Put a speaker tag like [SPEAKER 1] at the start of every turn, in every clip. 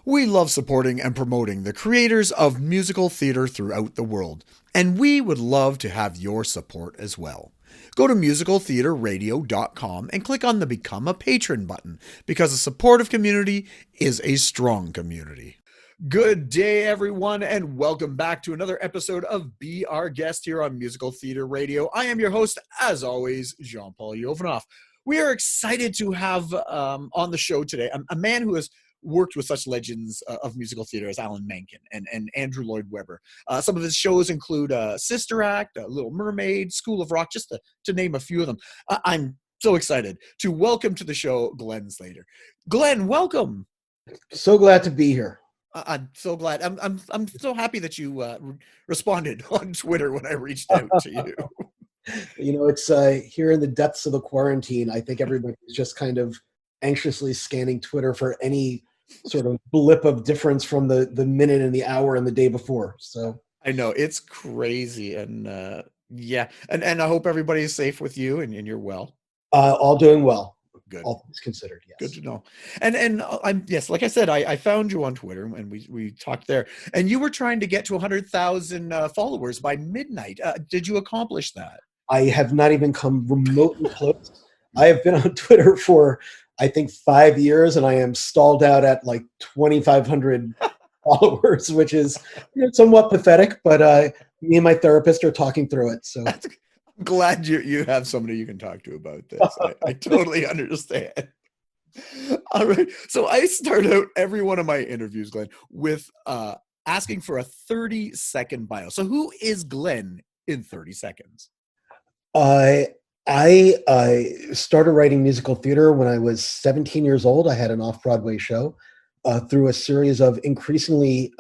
[SPEAKER 1] We love supporting and promoting the creators of musical theater throughout the world, and we would love to have your support as well. Go to musicaltheaterradio.com and click on the Become a Patron button because a supportive community is a strong community. Good day, everyone, and welcome back to another episode of Be Our Guest here on Musical Theater Radio. I am your host, as always, Jean-Paul Yovanov. We are excited to have on the show today a man who has worked with such legends of musical theater as Alan Menken and Andrew Lloyd Webber. Some of his shows include Sister Act, Little Mermaid, School of Rock, just to name a few of them. I'm so excited to welcome to the show Glenn Slater. Glenn, welcome.
[SPEAKER 2] So glad to be here.
[SPEAKER 1] I'm so glad. I'm so happy that you responded on Twitter when I reached out to you.
[SPEAKER 2] You know, it's here in the depths of the quarantine. I think everybody's just kind of anxiously scanning Twitter for any sort of blip of difference from the minute and the hour and the day before. So
[SPEAKER 1] I know it's crazy, and yeah, and I hope everybody's safe with you and you're well.
[SPEAKER 2] All doing well.
[SPEAKER 1] Good.
[SPEAKER 2] All things considered, yes.
[SPEAKER 1] Good to know. And I'm yes, like I said, I found you on Twitter and we talked there, and you were trying to get to 100,000 followers by midnight. Did you accomplish that?
[SPEAKER 2] I have not even come remotely close. I have been on Twitter for, I think, 5 years, and I am stalled out at like 2,500 followers, which is somewhat pathetic, but me and my therapist are talking through it. So
[SPEAKER 1] I'm glad you have somebody you can talk to about this. I totally understand. All right. So I start out every one of my interviews, Glenn, with asking for a 30-second bio. So who is Glenn in 30 seconds?
[SPEAKER 2] I started writing musical theater when I was 17 years old. I had an off-Broadway show through a series of increasingly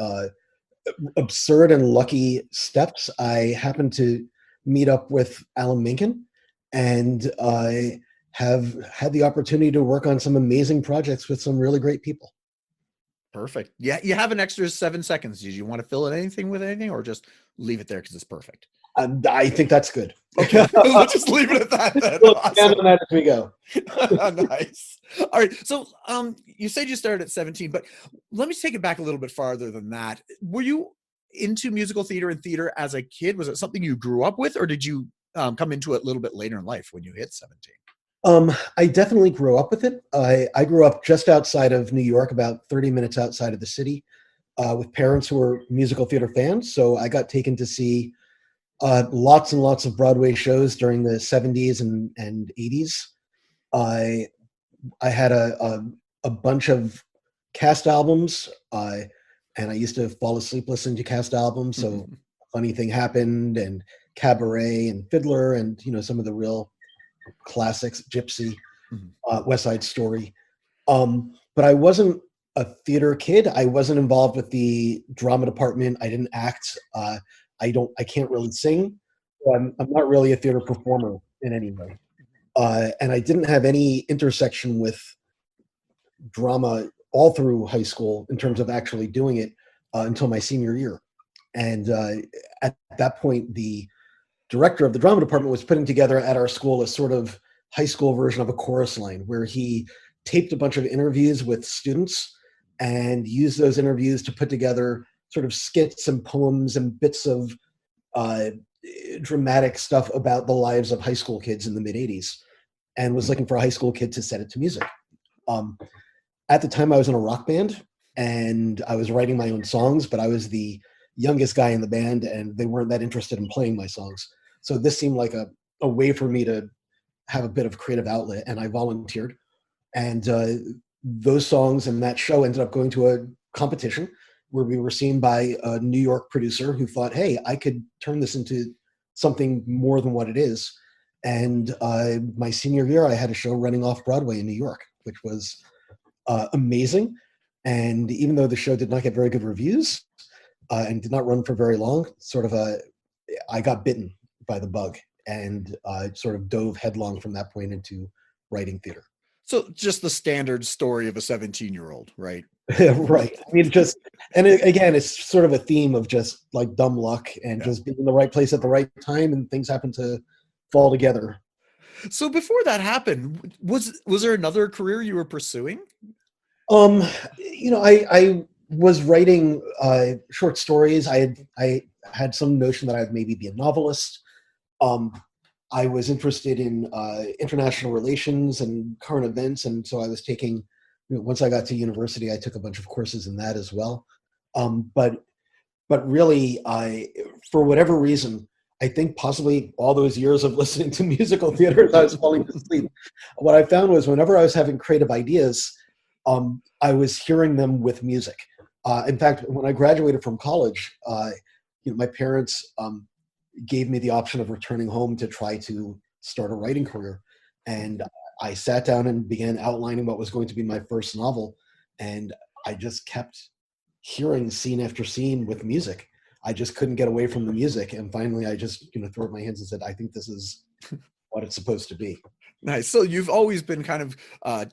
[SPEAKER 2] absurd and lucky steps. I happened to meet up with Alan Menken, and I have had the opportunity to work on some amazing projects with some really great people.
[SPEAKER 1] Perfect. Yeah, you have an extra 7 seconds. Did you want to fill in anything with anything, or just leave it there because it's perfect?
[SPEAKER 2] I think that's good.
[SPEAKER 1] Okay, let's just leave it at that then.
[SPEAKER 2] Awesome. On that as we go.
[SPEAKER 1] Nice. All right. So you said you started at 17, but let me take it back a little bit farther than that. Were you into musical theater and theater as a kid? Was it something you grew up with, or did you come into it a little bit later in life when you hit 17?
[SPEAKER 2] I definitely grew up with it. I grew up just outside of New York, about 30 minutes outside of the city, with parents who were musical theater fans. So I got taken to see lots and lots of Broadway shows during the 70s and 80s. I had a bunch of cast albums, and I used to fall asleep listening to cast albums. So Funny Thing Happened and Cabaret and Fiddler and some of the real classics, Gypsy, West Side Story. But I wasn't a theater kid. I wasn't involved with the drama department. I didn't act. I can't really sing. So I'm not really a theater performer in any way. And I didn't have any intersection with drama all through high school in terms of actually doing it until my senior year. And at that point, the director of the drama department was putting together at our school a sort of high school version of a chorus line where he taped a bunch of interviews with students and used those interviews to put together sort of skits and poems and bits of dramatic stuff about the lives of high school kids in the mid-'80s, and was looking for a high school kid to set it to music. At the time, I was in a rock band, and I was writing my own songs, but I was the youngest guy in the band, and they weren't that interested in playing my songs. So this seemed like a way for me to have a bit of creative outlet, and I volunteered. And those songs and that show ended up going to a competition where we were seen by a New York producer who thought, hey, I could turn this into something more than what it is. And my senior year, I had a show running off-Broadway in New York, which was amazing. And even though the show did not get very good reviews and did not run for very long, I got bitten by the bug and sort of dove headlong from that point into writing theater.
[SPEAKER 1] So just the standard story of a 17-year-old, right?
[SPEAKER 2] Right. I mean, again, it's sort of a theme of just like dumb luck and just being in the right place at the right time, and things happen to fall together.
[SPEAKER 1] So before that happened, was there another career you were pursuing?
[SPEAKER 2] I was writing short stories. I had some notion that I'd maybe be a novelist. Um, I was interested in international relations and current events, and so I was taking. Once I got to university, I took a bunch of courses in that as well. But really, for whatever reason, I think possibly all those years of listening to musical theater as I was falling asleep, what I found was whenever I was having creative ideas, I was hearing them with music. In fact, when I graduated from college, my parents gave me the option of returning home to try to start a writing career. And I sat down and began outlining what was going to be my first novel. And I just kept hearing scene after scene with music. I just couldn't get away from the music. And finally, I just threw up my hands and said, I think this is what it's supposed to be.
[SPEAKER 1] Nice. So you've always been kind of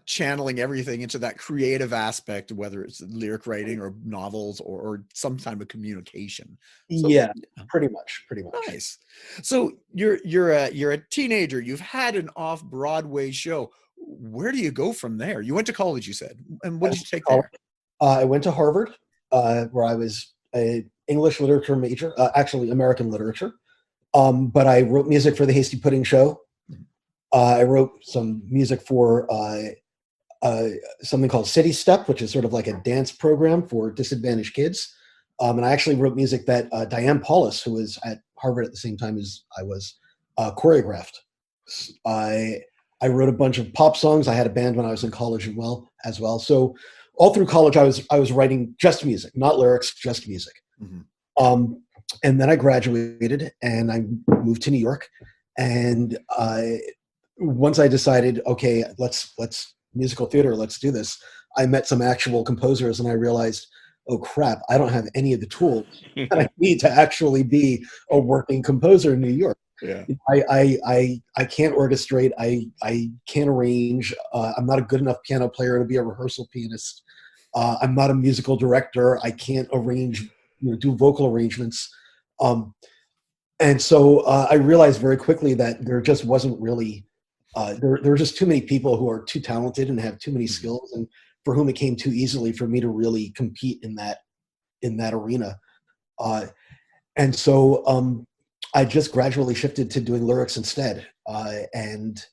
[SPEAKER 1] channeling everything into that creative aspect, whether it's lyric writing or novels or some type of communication. So,
[SPEAKER 2] Yeah, pretty much.
[SPEAKER 1] Nice. So you're a teenager. You've had an off-Broadway show. Where do you go from there? You went to college, you said, and what did you take there?
[SPEAKER 2] I went to Harvard, where I was an English literature major, actually American literature. But I wrote music for the Hasty Pudding Show. I wrote some music for something called City Step, which is sort of like a dance program for disadvantaged kids. And I actually wrote music that Diane Paulus, who was at Harvard at the same time as I was, choreographed. I wrote a bunch of pop songs. I had a band when I was in college as well. So all through college, I was writing just music, not lyrics, just music. Mm-hmm. And then I graduated and I moved to New York. And once I decided, okay, let's musical theater, let's do this, I met some actual composers and I realized, oh crap, I don't have any of the tools that I need to actually be a working composer in New York.
[SPEAKER 1] Yeah.
[SPEAKER 2] I can't orchestrate. I can't arrange. I'm not a good enough piano player to be a rehearsal pianist. I'm not a musical director. I can't arrange, do vocal arrangements. And so I realized very quickly that there just wasn't really, there were just too many people who are too talented and have too many skills, and for whom it came too easily for me to really compete in that arena. And so I just gradually shifted to doing lyrics instead. And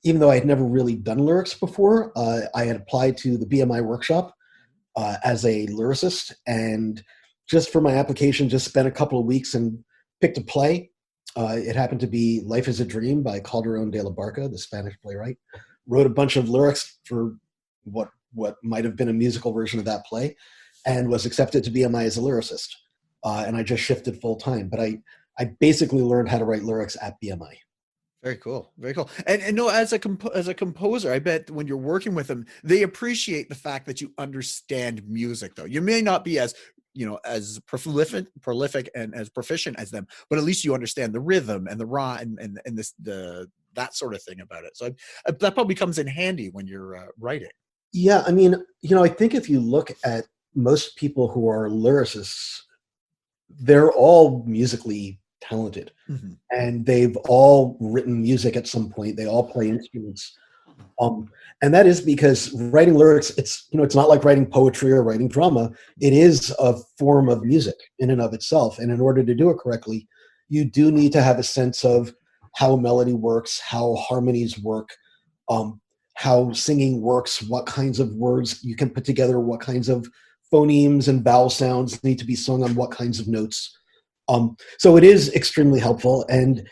[SPEAKER 2] even though I had never really done lyrics before, I had applied to the BMI workshop as a lyricist, and just for my application, just spent a couple of weeks and picked a play. It happened to be Life is a Dream by Calderón de la Barca, the Spanish playwright. Wrote a bunch of lyrics for what might have been a musical version of that play, and was accepted to BMI as a lyricist. And I just shifted full time. But I basically learned how to write lyrics at BMI.
[SPEAKER 1] Very cool. Very cool. And no, as a composer, I bet when you're working with them, they appreciate the fact that you understand music, though. You may not be as prolific and as proficient as them, but at least you understand the rhythm and the rhyme and that sort of thing about it. So that probably comes in handy when you're writing.
[SPEAKER 2] Yeah, I mean, I think if you look at most people who are lyricists, they're all musically talented, mm-hmm. and they've all written music at some point. They all play instruments, and that is because writing lyrics, it's not like writing poetry or writing drama. It is a form of music in and of itself, and in order to do it correctly, you do need to have a sense of how melody works, how harmonies work, how singing works, what kinds of words you can put together, what kinds of phonemes and vowel sounds need to be sung on what kinds of notes. So it is extremely helpful. And,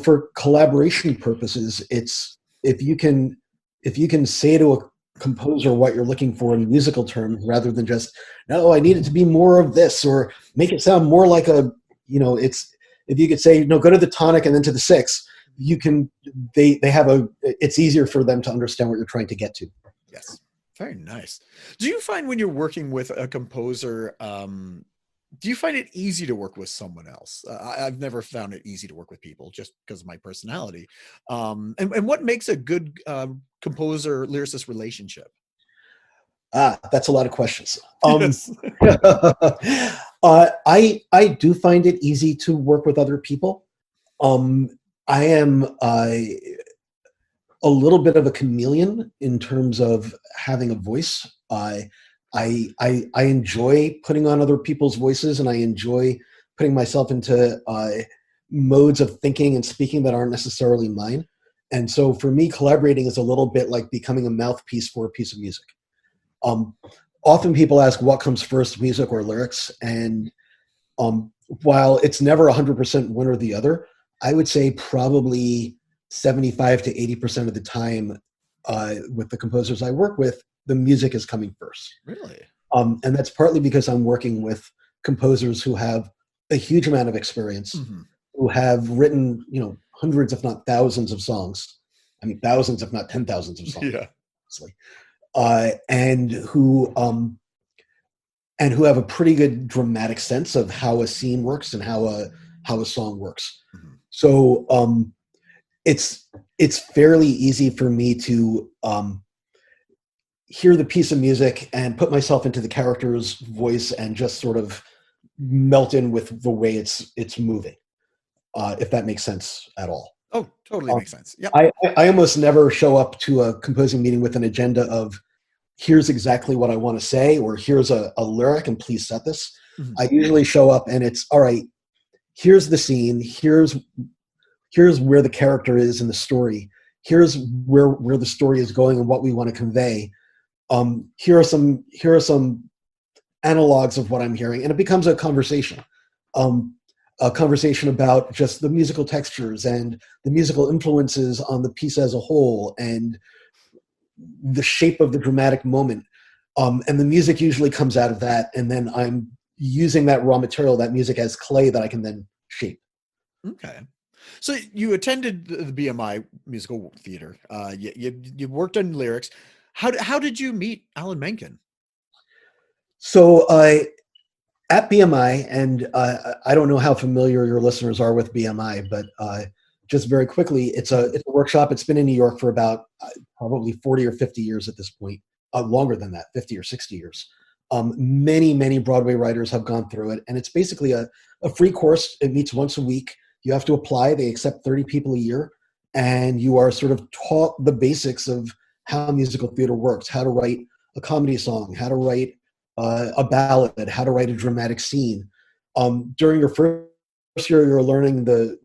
[SPEAKER 2] for collaboration purposes, it's, if you can say to a composer what you're looking for in musical terms, rather than just, no, I need it to be more of this, or make it sound more like it's, if you could say, no, go to the tonic and then to the sixth, it's easier for them to understand what you're trying to get to.
[SPEAKER 1] Yes. Very nice. Do you find when you're working with a composer, do you find it easy to work with someone else? I've never found it easy to work with people just because of my personality. And what makes a good composer lyricist relationship?
[SPEAKER 2] That's a lot of questions.
[SPEAKER 1] Yes.
[SPEAKER 2] I do find it easy to work with other people. I am a little bit of a chameleon in terms of having a voice. I enjoy putting on other people's voices, and I enjoy putting myself into modes of thinking and speaking that aren't necessarily mine. And so for me, collaborating is a little bit like becoming a mouthpiece for a piece of music. Often people ask what comes first, music or lyrics, and while it's never 100% one or the other, I would say probably 75 to 80% of the time with the composers I work with, the music is coming first.
[SPEAKER 1] Really?
[SPEAKER 2] And that's partly because I'm working with composers who have a huge amount of experience, who have written, hundreds, if not thousands of songs. I mean, thousands, if not 10,000s of songs.
[SPEAKER 1] Yeah.
[SPEAKER 2] Honestly. And who have a pretty good dramatic sense of how a scene works and how a song works. So it's fairly easy for me to hear the piece of music and put myself into the character's voice and just sort of melt in with the way it's moving, if that makes sense at all.
[SPEAKER 1] Oh, totally makes sense. Yeah.
[SPEAKER 2] I almost never show up to a composing meeting with an agenda of here's exactly what I want to say, or here's a lyric and please set this. I usually show up and it's, all right, here's the scene, here's where the character is in the story, here's where the story is going and what we want to convey. Here are some analogs of what I'm hearing, and it becomes a conversation about just the musical textures and the musical influences on the piece as a whole and the shape of the dramatic moment. And the music usually comes out of that, and then I'm using that raw material, that music, as clay that I can then shape.
[SPEAKER 1] Okay. So you attended the BMI musical theater. You worked on lyrics. How did you meet Alan Menken?
[SPEAKER 2] So at BMI, and I don't know how familiar your listeners are with BMI, but just very quickly, it's a workshop. It's been in New York for about probably 40 or 50 years at this point, longer than that, 50 or 60 years. Many Broadway writers have gone through it, and it's basically a free course. It meets once a week. You have to apply. They accept 30 people a year, and you are sort of taught the basics of how musical theater works, how to write a comedy song, how to write a ballad, how to write a dramatic scene. During your first year, you're learning the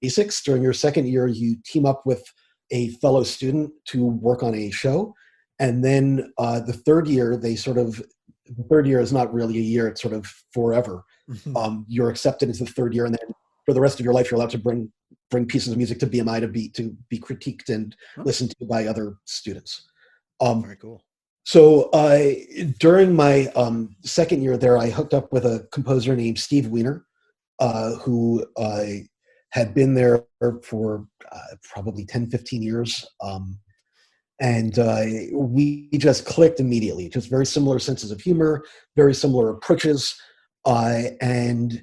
[SPEAKER 2] basics. During your second year, you team up with a fellow student to work on a show. And then the third year, the third year is not really a year, it's sort of forever. You're accepted into the third year, and then for the rest of your life, you're allowed to bring pieces of music to BMI to be critiqued and listened to by other students.
[SPEAKER 1] Very cool.
[SPEAKER 2] So during my second year there, I hooked up with a composer named Steve Weiner, who had been there for probably 10, 15 years. And we just clicked immediately, just very similar senses of humor, very similar approaches, and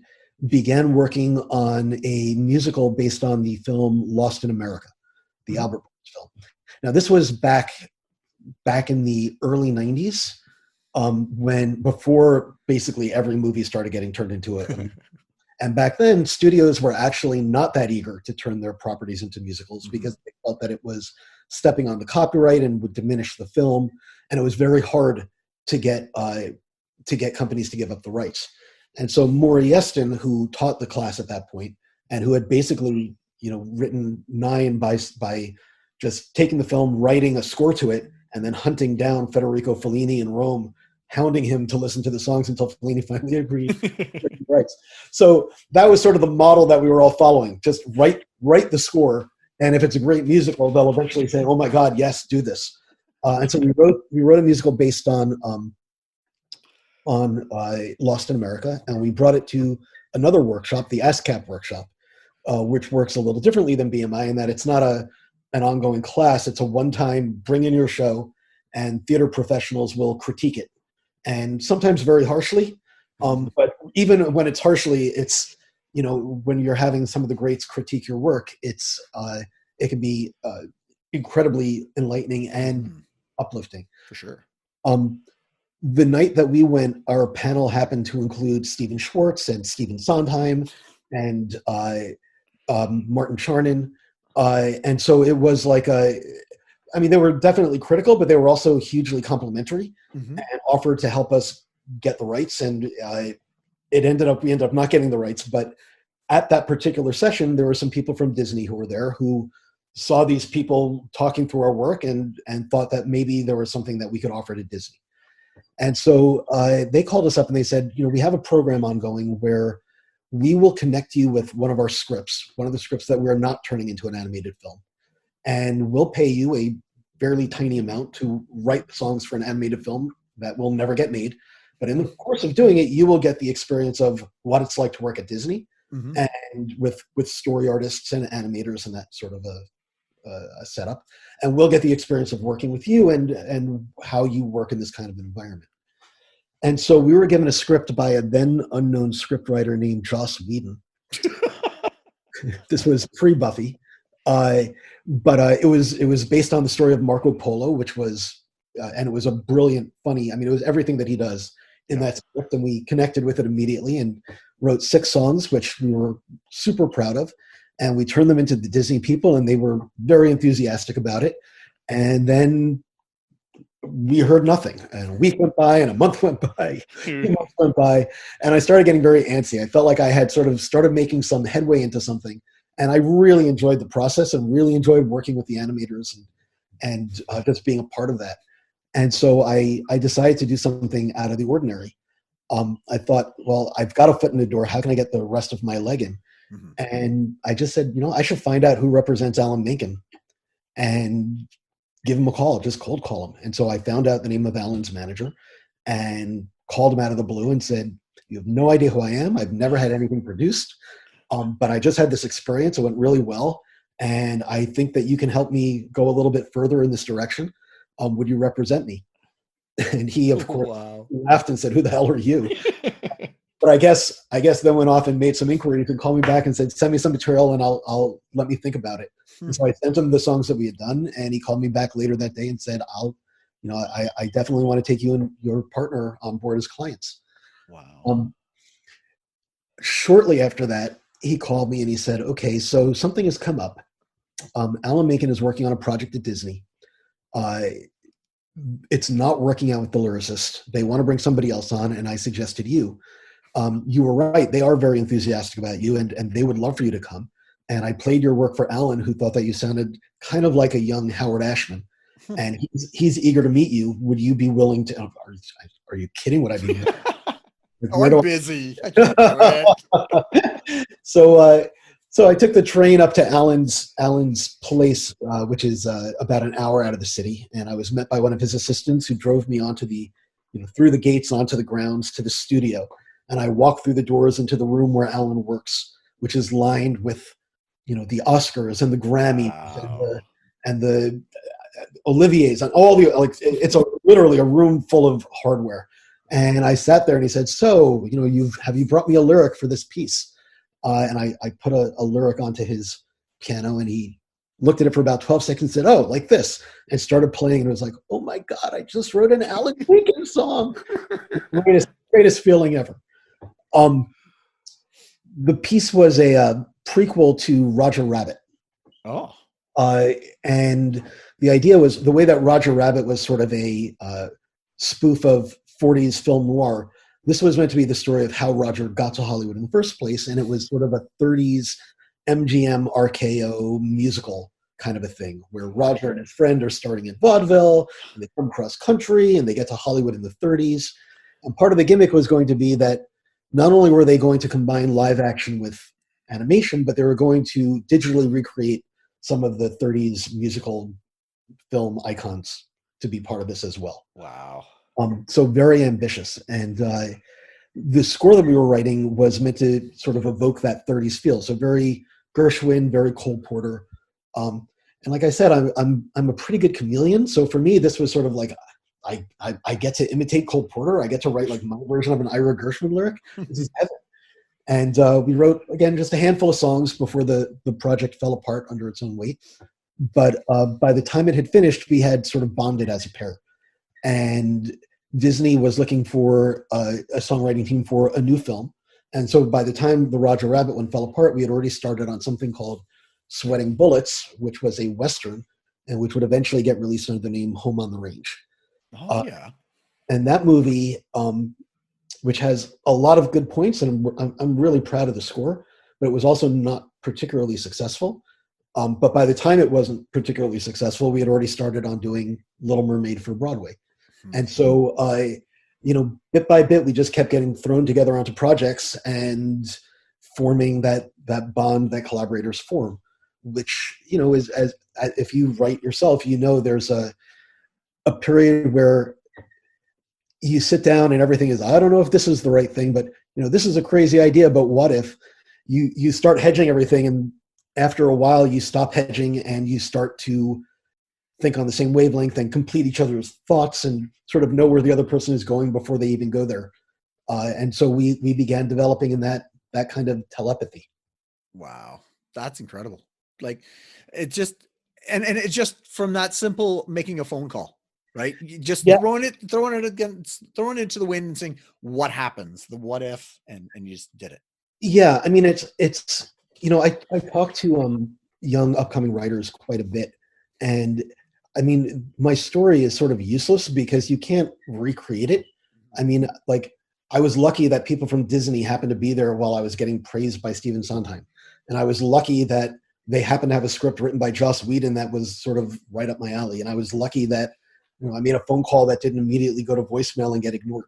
[SPEAKER 2] began working on a musical based on the film Lost in America, the Albert Brooks film. Now, this was back in the early 90s, before basically every movie started getting turned into it. And back then, studios were actually not that eager to turn their properties into musicals because they felt that it was stepping on the copyright and would diminish the film. And it was very hard to get companies to give up the rights. And so Maury Eston, who taught the class at that point, and who had basically, written 9 by just taking the film, writing a score to it, and then hunting down Federico Fellini in Rome, hounding him to listen to the songs until Fellini finally agreed. Rights. So that was sort of the model that we were all following. Just write the score, and if it's a great musical, they'll eventually say, "Oh my God, yes, do this." And so we wrote a musical based on Lost in America, and we brought it to another workshop, the ASCAP workshop, which works a little differently than BMI in that it's not an ongoing class. It's a one-time bring in your show, and theater professionals will critique it, and sometimes very harshly. But even when it's harshly, it's, when you're having some of the greats critique your work, it can be incredibly enlightening and uplifting.
[SPEAKER 1] For sure.
[SPEAKER 2] The night that we went, our panel happened to include Stephen Schwartz and Stephen Sondheim and Martin Charnin. And so it was like I mean, they were definitely critical, but they were also hugely complimentary
[SPEAKER 1] Mm-hmm.
[SPEAKER 2] and offered to help us get the rights. And we ended up not getting the rights. But at that particular session, there were some people from Disney who were there who saw these people talking through our work and thought that maybe there was something that we could offer to Disney. And so they called us up and they said, we have a program ongoing where we will connect you with one of our scripts, one of the scripts that we're not turning into an animated film. And we'll pay you a fairly tiny amount to write songs for an animated film that will never get made. But in the course of doing it, you will get the experience of what it's like to work at Disney,
[SPEAKER 1] Mm-hmm.
[SPEAKER 2] and with story artists and animators and that sort of a setup. And we'll get the experience of working with you and how you work in this kind of an environment. And so we were given a script by a then unknown scriptwriter named Joss Whedon. This was pre-Buffy. But it was based on the story of Marco Polo, which was, and it was a brilliant, funny, it was everything that he does in that script. And we connected with it immediately and wrote 6 songs, which we were super proud of. And we turned them into the Disney people, and they were very enthusiastic about it. And then we heard nothing. And a week went by, and a month went by, 2 months went by, and I started getting very antsy. I felt like I had sort of started making some headway into something. And I really enjoyed the process and really enjoyed working with the animators and just being a part of that. And so I decided to do something out of the ordinary. I thought, well, I've got a foot in the door. How can I get the rest of my leg in? Mm-hmm. And I just said, I should find out who represents Alan Menken and give him a call, just cold call him. And so I found out the name of Alan's manager and called him out of the blue and said, you have no idea who I am. I've never had anything produced. But I just had this experience. It went really well. And I think that you can help me go a little bit further in this direction. Would you represent me? And he, of course, laughed and said, who the hell are you? But I guess then went off and made some inquiries and called me back and said, send me some material and I'll let me think about it. And so I sent him the songs that we had done. And he called me back later that day and said, I definitely want to take you and your partner on board as clients.
[SPEAKER 1] Wow.
[SPEAKER 2] Shortly after that, he called me and he said, okay, so something has come up. Alan Menken is working on a project at Disney. It's not working out with the lyricist. They want to bring somebody else on, and I suggested you. You were right. They are very enthusiastic about you, and they would love for you to come. And I played your work for Alan, who thought that you sounded kind of like a young Howard Ashman. And he's eager to meet you. Would you be willing to? Are you kidding? Would I be?
[SPEAKER 1] I'm busy. I can't do it.
[SPEAKER 2] So I took the train up to Alan's place, which is about an hour out of the city, and I was met by one of his assistants who drove me onto through the gates onto the grounds to the studio. And I walked through the doors into the room where Alan works, which is lined with, the Oscars and the Grammys and the Olivier's and all the it's literally a room full of hardware. And I sat there and he said, so, have you brought me a lyric for this piece? And I put a lyric onto his piano and he looked at it for about 12 seconds and said, oh, like this, and started playing. And it was like, oh my God, I just wrote an Alan Menken song. Greatest feeling ever. The piece was a prequel to Roger Rabbit.
[SPEAKER 1] Oh.
[SPEAKER 2] And the idea was the way that Roger Rabbit was sort of a spoof of 40s film noir. This was meant to be the story of how Roger got to Hollywood in the first place, and it was sort of a 30s MGM RKO musical kind of a thing, where Roger and his friend are starting in vaudeville, and they come cross country, and they get to Hollywood in the 30s. And part of the gimmick was going to be that not only were they going to combine live action with animation, but they were going to digitally recreate some of the 30s musical film icons to be part of this as well.
[SPEAKER 1] Wow.
[SPEAKER 2] So very ambitious. And the score that we were writing was meant to sort of evoke that 30s feel. So very Gershwin, very Cole Porter. And like I said, I'm a pretty good chameleon. So for me, this was sort of like, I get to imitate Cole Porter. I get to write like my version of an Ira Gershwin lyric. This is heaven. And we wrote, again, just a handful of songs before the project fell apart under its own weight. But by the time it had finished, we had sort of bonded as a pair. And Disney was looking for a songwriting team for a new film. And so by the time the Roger Rabbit one fell apart, we had already started on something called Sweating Bullets, which was a Western and which would eventually get released under the name Home on the Range.
[SPEAKER 1] Oh, yeah.
[SPEAKER 2] And that movie, which has a lot of good points, and I'm really proud of the score, but it was also not particularly successful. But by the time it wasn't particularly successful, we had already started on doing Little Mermaid for Broadway. And so, bit by bit, we just kept getting thrown together onto projects and forming that bond that collaborators form, which, is as if you write yourself, there's a period where you sit down and everything is, I don't know if this is the right thing, but this is a crazy idea, but what if you start hedging everything, and after a while you stop hedging and you start to think on the same wavelength and complete each other's thoughts and sort of know where the other person is going before they even go there. And so we began developing in that kind of telepathy.
[SPEAKER 1] Wow. That's incredible. Like it just, and it just from that simple making a phone call, right? You just throwing it into the wind and saying, what happens, the what if, and you just did it.
[SPEAKER 2] Yeah. I mean, it's, I talk to young upcoming writers quite a bit. And I mean, my story is sort of useless because you can't recreate it. I mean, like I was lucky that people from Disney happened to be there while I was getting praised by Stephen Sondheim. And I was lucky that they happened to have a script written by Joss Whedon that was sort of right up my alley. And I was lucky that, I made a phone call that didn't immediately go to voicemail and get ignored.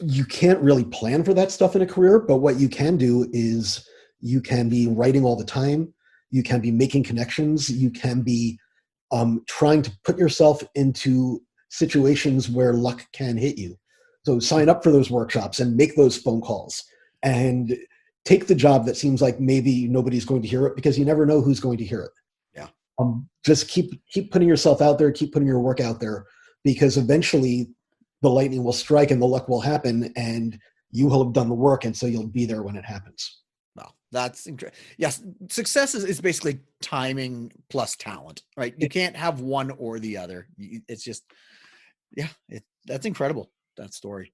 [SPEAKER 2] You can't really plan for that stuff in a career, but what you can do is you can be writing all the time. You can be making connections. You can be trying to put yourself into situations where luck can hit you. So sign up for those workshops and make those phone calls and take the job that seems like maybe nobody's going to hear it, because you never know who's going to hear it.
[SPEAKER 1] Yeah.
[SPEAKER 2] Just keep putting yourself out there, keep putting your work out there, because eventually the lightning will strike and the luck will happen and you will have done the work. And so you'll be there when it happens.
[SPEAKER 1] Wow. That's incredible. Yes. Success is basically timing plus talent, right? You can't have one or the other. It's just, that's incredible. That story.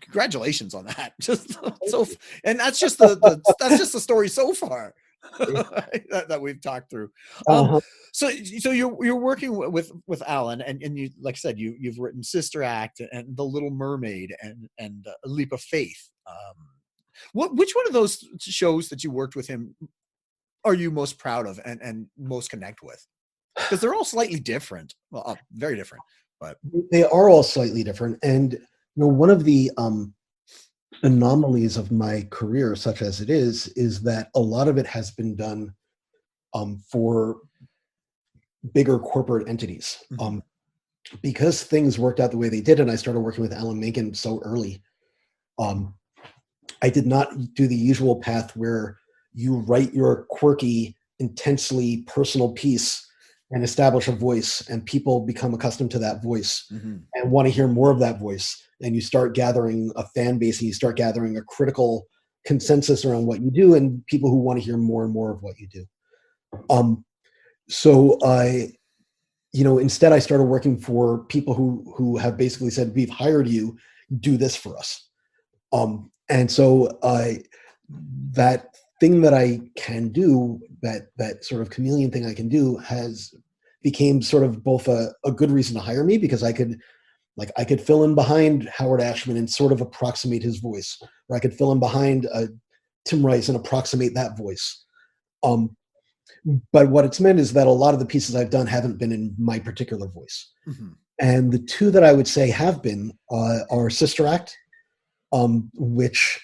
[SPEAKER 1] Congratulations on that. Just so, and that's just that's just the story so far that we've talked through. So you're working with Alan, and you, like I said, you've written Sister Act and The Little Mermaid and A Leap of Faith. Which one of those shows that you worked with him are you most proud of and most connect with? Because they're all slightly different. Well, very different, but
[SPEAKER 2] they are all slightly different. And one of the anomalies of my career, such as it is that a lot of it has been done for bigger corporate entities. Because things worked out the way they did, and I started working with Alan Menken so early, I did not do the usual path where you write your quirky, intensely personal piece and establish a voice, and people become accustomed to that voice and want to hear more of that voice. And you start gathering a fan base, and you start gathering a critical consensus around what you do, and people who want to hear more and more of what you do. So I, instead I started working for people who have basically said, we've hired you, do this for us. And so that thing that I can do, that sort of chameleon thing I can do, became sort of both a good reason to hire me, because I could fill in behind Howard Ashman and sort of approximate his voice, or I could fill in behind Tim Rice and approximate that voice. But what it's meant is that a lot of the pieces I've done haven't been in my particular voice. And the two that I would say have been are Sister Act, which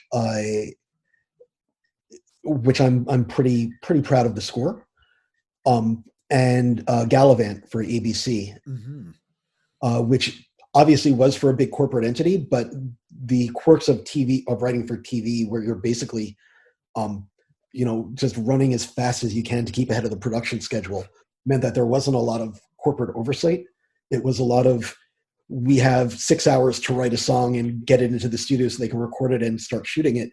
[SPEAKER 2] I'm pretty proud of the score, and Gallivant for ABC, which obviously was for a big corporate entity, but the quirks of writing for TV, where you're basically, just running as fast as you can to keep ahead of the production schedule, meant that there wasn't a lot of corporate oversight. It was a lot of, we have 6 hours to write a song and get it into the studio so they can record it and start shooting it.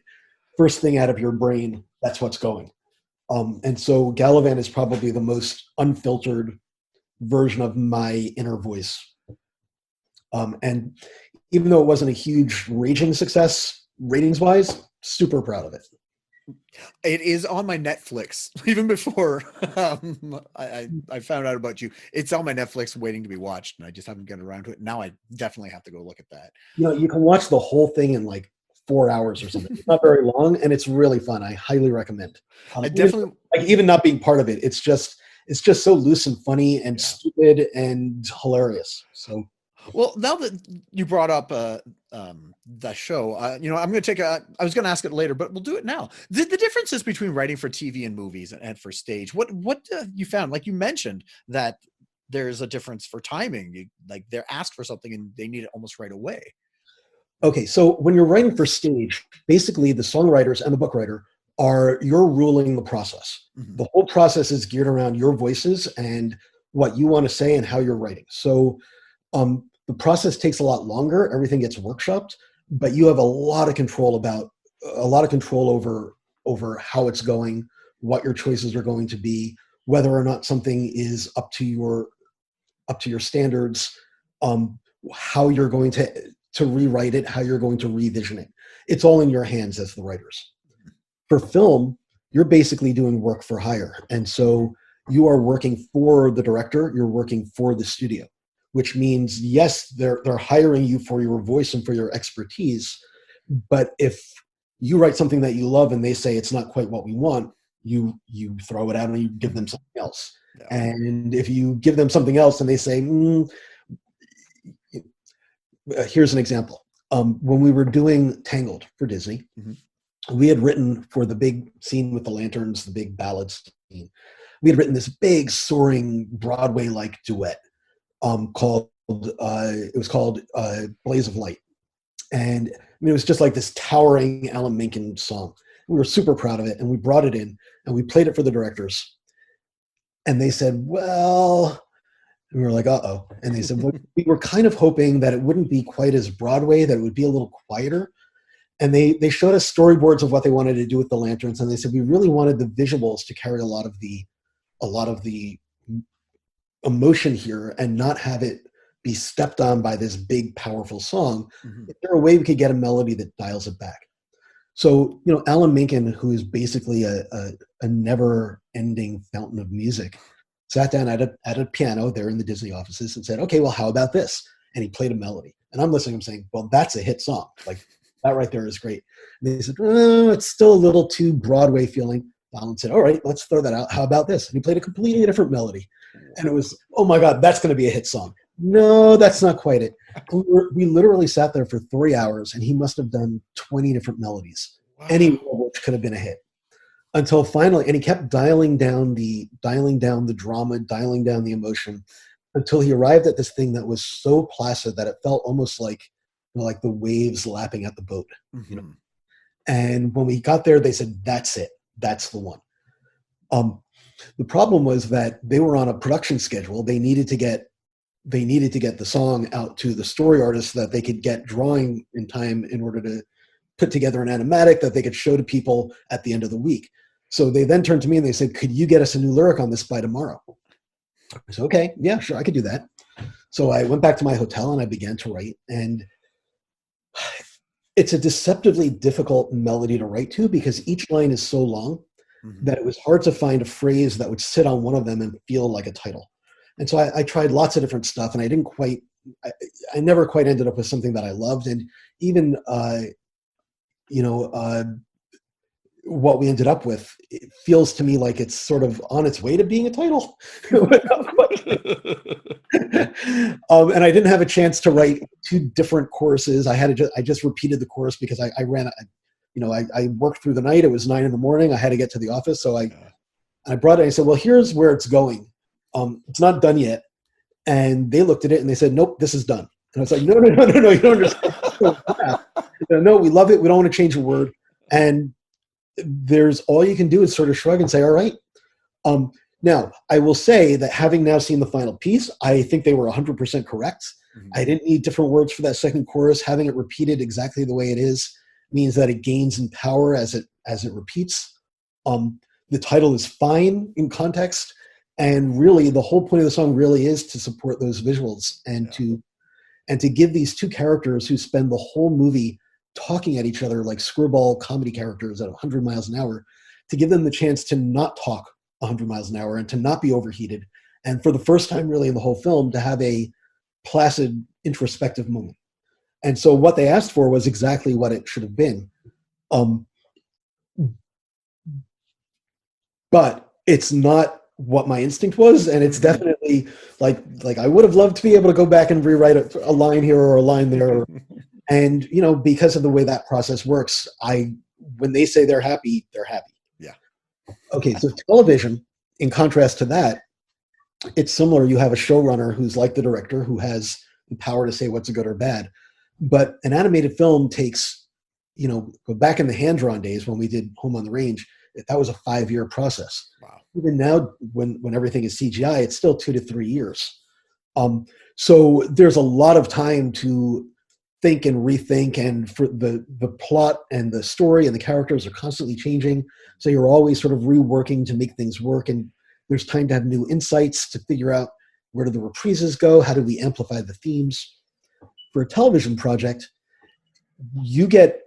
[SPEAKER 2] First thing out of your brain, that's what's going. And so Gallivant is probably the most unfiltered version of my inner voice. And even though it wasn't a huge raging success ratings-wise, super proud of it.
[SPEAKER 1] It is on my Netflix even before I found out about you. It's on my Netflix waiting to be watched, and I just haven't gotten around to it. Now I definitely have to go look at that.
[SPEAKER 2] You can watch the whole thing in like 4 hours or something. It's not very long, and it's really fun. I highly recommend.
[SPEAKER 1] I definitely
[SPEAKER 2] Even not being part of it, it's just so loose and funny and stupid and hilarious. So,
[SPEAKER 1] well, now that you brought up the show, I'm going to take I was going to ask it later, but we'll do it now. The differences between writing for TV and movies and for stage. What you found? Like you mentioned that there's a difference for timing. They're asked for something and they need it almost right away.
[SPEAKER 2] Okay, so when you're writing for stage, basically the songwriters and the book writer you're ruling the process.
[SPEAKER 1] Mm-hmm.
[SPEAKER 2] The whole process is geared around your voices and what you want to say and how you're writing. So the process takes a lot longer. Everything gets workshopped, but you have a lot of control over how it's going, what your choices are going to be, whether or not something is up to your standards, how you're going to rewrite it, how you're going to revision it. It's all in your hands as the writers. For film, you're basically doing work for hire. And so you are working for the director, you're working for the studio, which means, yes, they're hiring you for your voice and for your expertise. But if you write something that you love and they say it's not quite what we want, you throw it out and you give them something else. Yeah. And if you give them something else and they say, here's an example. When we were doing Tangled for Disney, we had written for the big scene with the lanterns, the big ballad scene. We had written this big soaring Broadway-like duet called Blaze of Light. And it was just like this towering Alan Menken song. We were super proud of it, and we brought it in and we played it for the directors. And they said, well, and we were like, uh-oh. And they said, well, we were kind of hoping that it wouldn't be quite as Broadway, that it would be a little quieter. And they showed us storyboards of what they wanted to do with the lanterns. And they said, we really wanted the visuals to carry a lot of the emotion here and not have it be stepped on by this big, powerful song. Is there a way we could get a melody that dials it back? So, Alan Menken, who is basically a never-ending fountain of music, sat down at a piano there in the Disney offices and said, okay, well, how about this? And he played a melody. And I'm listening, I'm saying, well, that's a hit song. Like, that right there is great. And they said, oh, it's still a little too Broadway feeling. Alan said, all right, let's throw that out. How about this? And he played a completely different melody. And it was, oh my God, that's going to be a hit song. No, that's not quite it. We literally sat there for 3 hours and he must have done 20 different melodies, any of which could have been a hit. Until finally, and he kept dialing down the drama, dialing down the emotion, until he arrived at this thing that was so placid that it felt almost like the waves lapping at the boat. And when we got there, they said, that's it. That's the one. The problem was that they were on a production schedule. They needed to get the song out to the story artists so that they could get drawing in time in order to put together an animatic that they could show to people at the end of the week. So they then turned to me and they said, could you get us a new lyric on this by tomorrow? I said, okay, yeah, sure, I could do that. So I went back to my hotel and I began to write. And it's a deceptively difficult melody to write to because each line is so long that it was hard to find a phrase that would sit on one of them and feel like a title. And so I tried lots of different stuff, and I never quite ended up with something that I loved. And even, what we ended up with, it feels to me like it's sort of on its way to being a title. And I didn't have a chance to write 2 different choruses. I just repeated the chorus because I worked through the night. It was 9 a.m. I had to get to the office. So I brought it and I said, well, here's where it's going. It's not done yet. And they looked at it and they said, nope, this is done. And I was like, no, you don't understand. No, we love it. We don't want to change a word. And there's all you can do is sort of shrug and say, all right. Now, I will say that having now seen the final piece, I think they were 100% correct. I didn't need different words for that second chorus. Having it repeated exactly the way it is means that it gains in power as it repeats. The title is fine in context. And really, the whole point of the song really is to support those visuals and to give these 2 characters who spend the whole movie talking at each other like screwball comedy characters at 100 miles an hour, to give them the chance to not talk 100 miles an hour and to not be overheated. And for the first time really in the whole film, to have a placid introspective moment. And so what they asked for was exactly what it should have been. But it's not what my instinct was, and it's definitely like I would have loved to be able to go back and rewrite a line here or a line there. And, you know, because of the way that process works, when they say they're happy, they're happy.
[SPEAKER 1] Yeah.
[SPEAKER 2] Okay, so television, in contrast to that, it's similar. You have a showrunner who's like the director, who has the power to say what's good or bad. But an animated film takes, you know, back in the hand-drawn days when we did Home on the Range, that was a 5-year process.
[SPEAKER 1] Wow.
[SPEAKER 2] Even now, when everything is CGI, it's still 2 to 3 years. So there's a lot of time to think and rethink, and for the plot and the story and the characters are constantly changing. So you're always sort of reworking to make things work, and there's time to have new insights to figure out where do the reprises go, how do we amplify the themes. For a television project, you get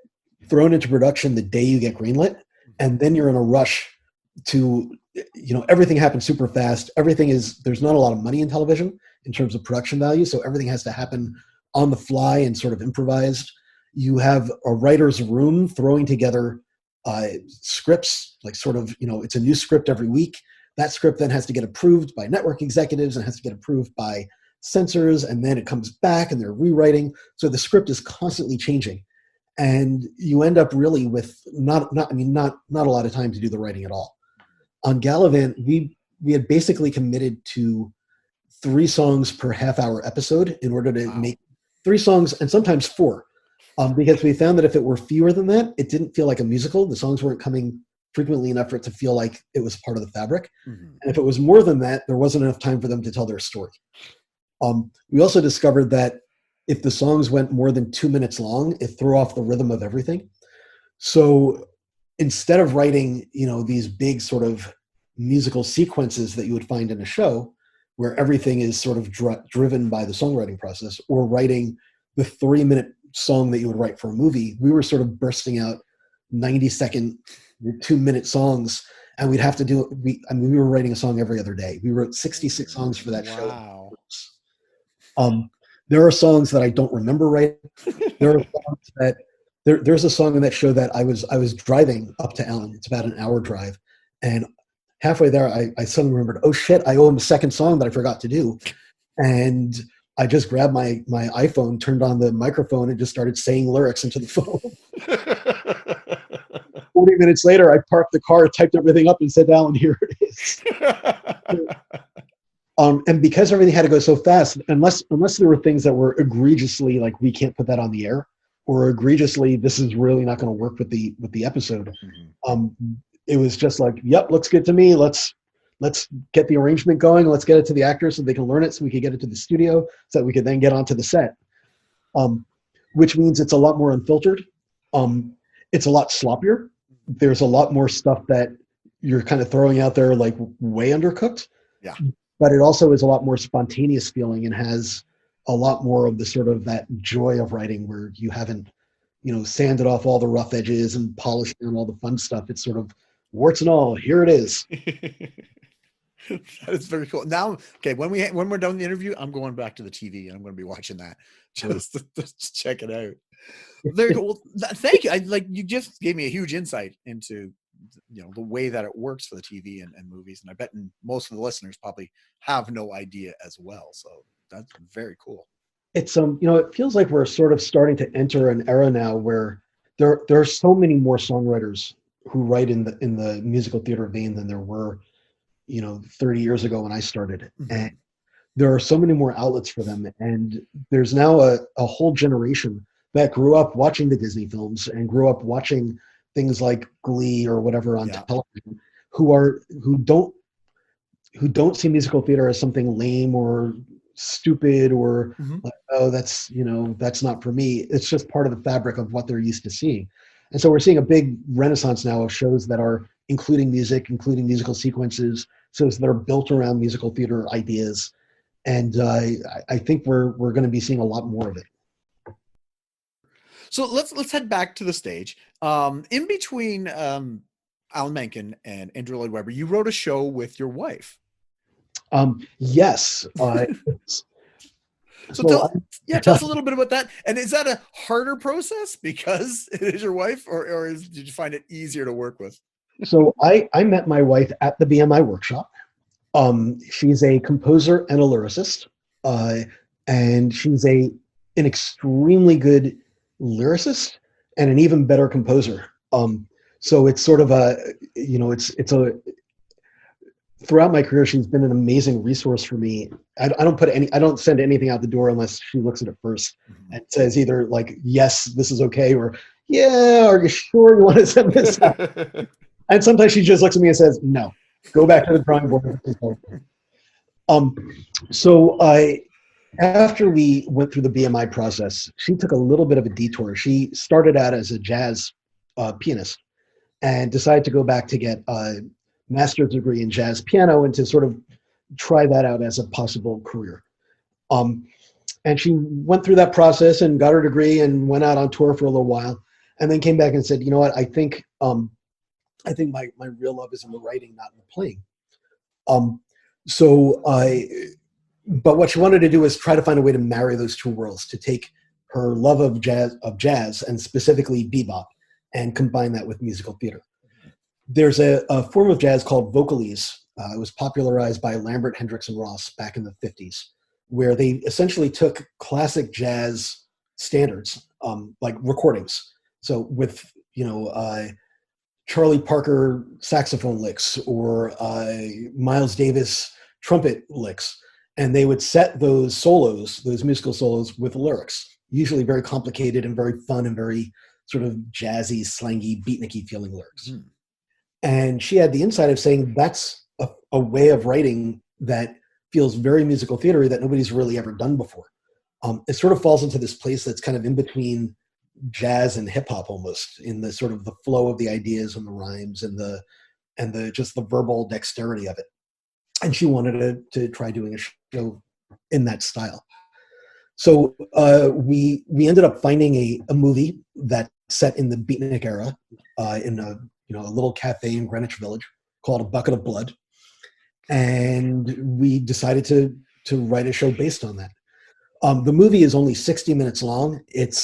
[SPEAKER 2] thrown into production the day you get greenlit, and then you're in a rush to, you know, everything happens super fast. There's not a lot of money in television in terms of production value, so everything has to happen on the fly and sort of improvised. You have a writer's room throwing together scripts, like sort of, you know, it's a new script every week. That script then has to get approved by network executives and has to get approved by censors, and then it comes back and they're rewriting. So the script is constantly changing. And you end up really with not a lot of time to do the writing at all. On Gallivant, we had basically committed to 3 songs per half-hour episode in order to make 3 songs, and sometimes 4, because we found that if it were fewer than that, it didn't feel like a musical. The songs weren't coming frequently enough for it to feel like it was part of the fabric. Mm-hmm. And if it was more than that, there wasn't enough time for them to tell their story. We also discovered that if the songs went more than 2 minutes long, it threw off the rhythm of everything. So instead of writing, you know, these big sort of musical sequences that you would find in a show where everything is sort of driven by the songwriting process, or writing the 3-minute song that you would write for a movie, we were sort of bursting out 90-second, 2-minute songs, and we'd have to do it. We were writing a song every other day. We wrote 66 songs for that show. There are songs that I don't remember writing. There are songs that there's a song in that show that I was driving up to Alan. It's about an hour drive, and halfway there, I suddenly remembered, oh shit, I owe him a second song that I forgot to do, and I just grabbed my iPhone, turned on the microphone, and just started saying lyrics into the phone. 40 minutes later, I parked the car, typed everything up, and said, Alan, here it is. And because everything had to go so fast, unless there were things that were egregiously like, we can't put that on the air, or egregiously, this is really not going to work with the episode. Mm-hmm. It was just like, yep, looks good to me. Let's get the arrangement going. Let's get it to the actors so they can learn it, so we could get it to the studio, so that we could then get onto the set. Which means it's a lot more unfiltered. It's a lot sloppier. There's a lot more stuff that you're kind of throwing out there like way undercooked. Yeah. But it also is a lot more spontaneous feeling, and has a lot more of the sort of that joy of writing where you haven't, you know, sanded off all the rough edges and polished down all the fun stuff. It's sort of warts and all. Here it is.
[SPEAKER 1] That is very cool. Now, okay, when we're done the interview, I'm going back to the TV and I'm going to be watching that just to check it out. Very cool. Thank you. You just gave me a huge insight into, you know, the way that it works for the TV and movies, and I bet most of the listeners probably have no idea as well. So that's very cool.
[SPEAKER 2] It's you know, it feels like we're sort of starting to enter an era now where there are so many more songwriters who write in the musical theater vein than there were, you know, 30 years ago when I started. Mm-hmm. And there are so many more outlets for them, and there's now a whole generation that grew up watching the Disney films and grew up watching things like Glee or whatever on television, who don't see musical theater as something lame or stupid or like, oh, that's not for me. It's just part of the fabric of what they're used to seeing. And so we're seeing a big renaissance now of shows that are including music, including musical sequences, shows that are built around musical theater ideas. And I think we're going to be seeing a lot more of it.
[SPEAKER 1] So let's head back to the stage. In between Alan Menken and Andrew Lloyd Webber, you wrote a show with your wife.
[SPEAKER 2] Yes.
[SPEAKER 1] So
[SPEAKER 2] So
[SPEAKER 1] tell us a little bit about that. And is that a harder process because it is your wife, or did you find it easier to work with?
[SPEAKER 2] So I met my wife at the BMI workshop. She's a composer and a lyricist, and she's an extremely good lyricist and an even better composer. So it's sort of throughout my career, she's been an amazing resource for me. I don't send anything out the door unless she looks at it first and says either like, yes, this is okay, or yeah, are you sure you want to send this out? And sometimes she just looks at me and says, no, go back to the drawing board. After we went through the BMI process, she took a little bit of a detour. She started out as a jazz pianist and decided to go back to get a master's degree in jazz piano and to sort of try that out as a possible career. And she went through that process and got her degree and went out on tour for a little while, and then came back and said, you know what, I think my real love is in the writing, not in the playing. But what she wanted to do is try to find a way to marry those two worlds, to take her love of jazz and specifically bebop, and combine that with musical theater. There's a form of jazz called vocalese. It was popularized by Lambert, Hendricks, and Ross back in the 50s, where they essentially took classic jazz standards, like recordings. So with, Charlie Parker saxophone licks or Miles Davis trumpet licks, and they would set those musical solos with lyrics, usually very complicated and very fun and very sort of jazzy, slangy, beatniky feeling lyrics. And she had the insight of saying that's a way of writing that feels very musical theater that nobody's really ever done before. It sort of falls into this place that's kind of in between jazz and hip hop almost, in the sort of the flow of the ideas and the rhymes and the just the verbal dexterity of it. And she wanted to try doing a show in that style. So we ended up finding a movie that set in the beatnik era in a little cafe in Greenwich Village called A Bucket of Blood, and we decided to write a show based on that. The movie is only 60 minutes long. It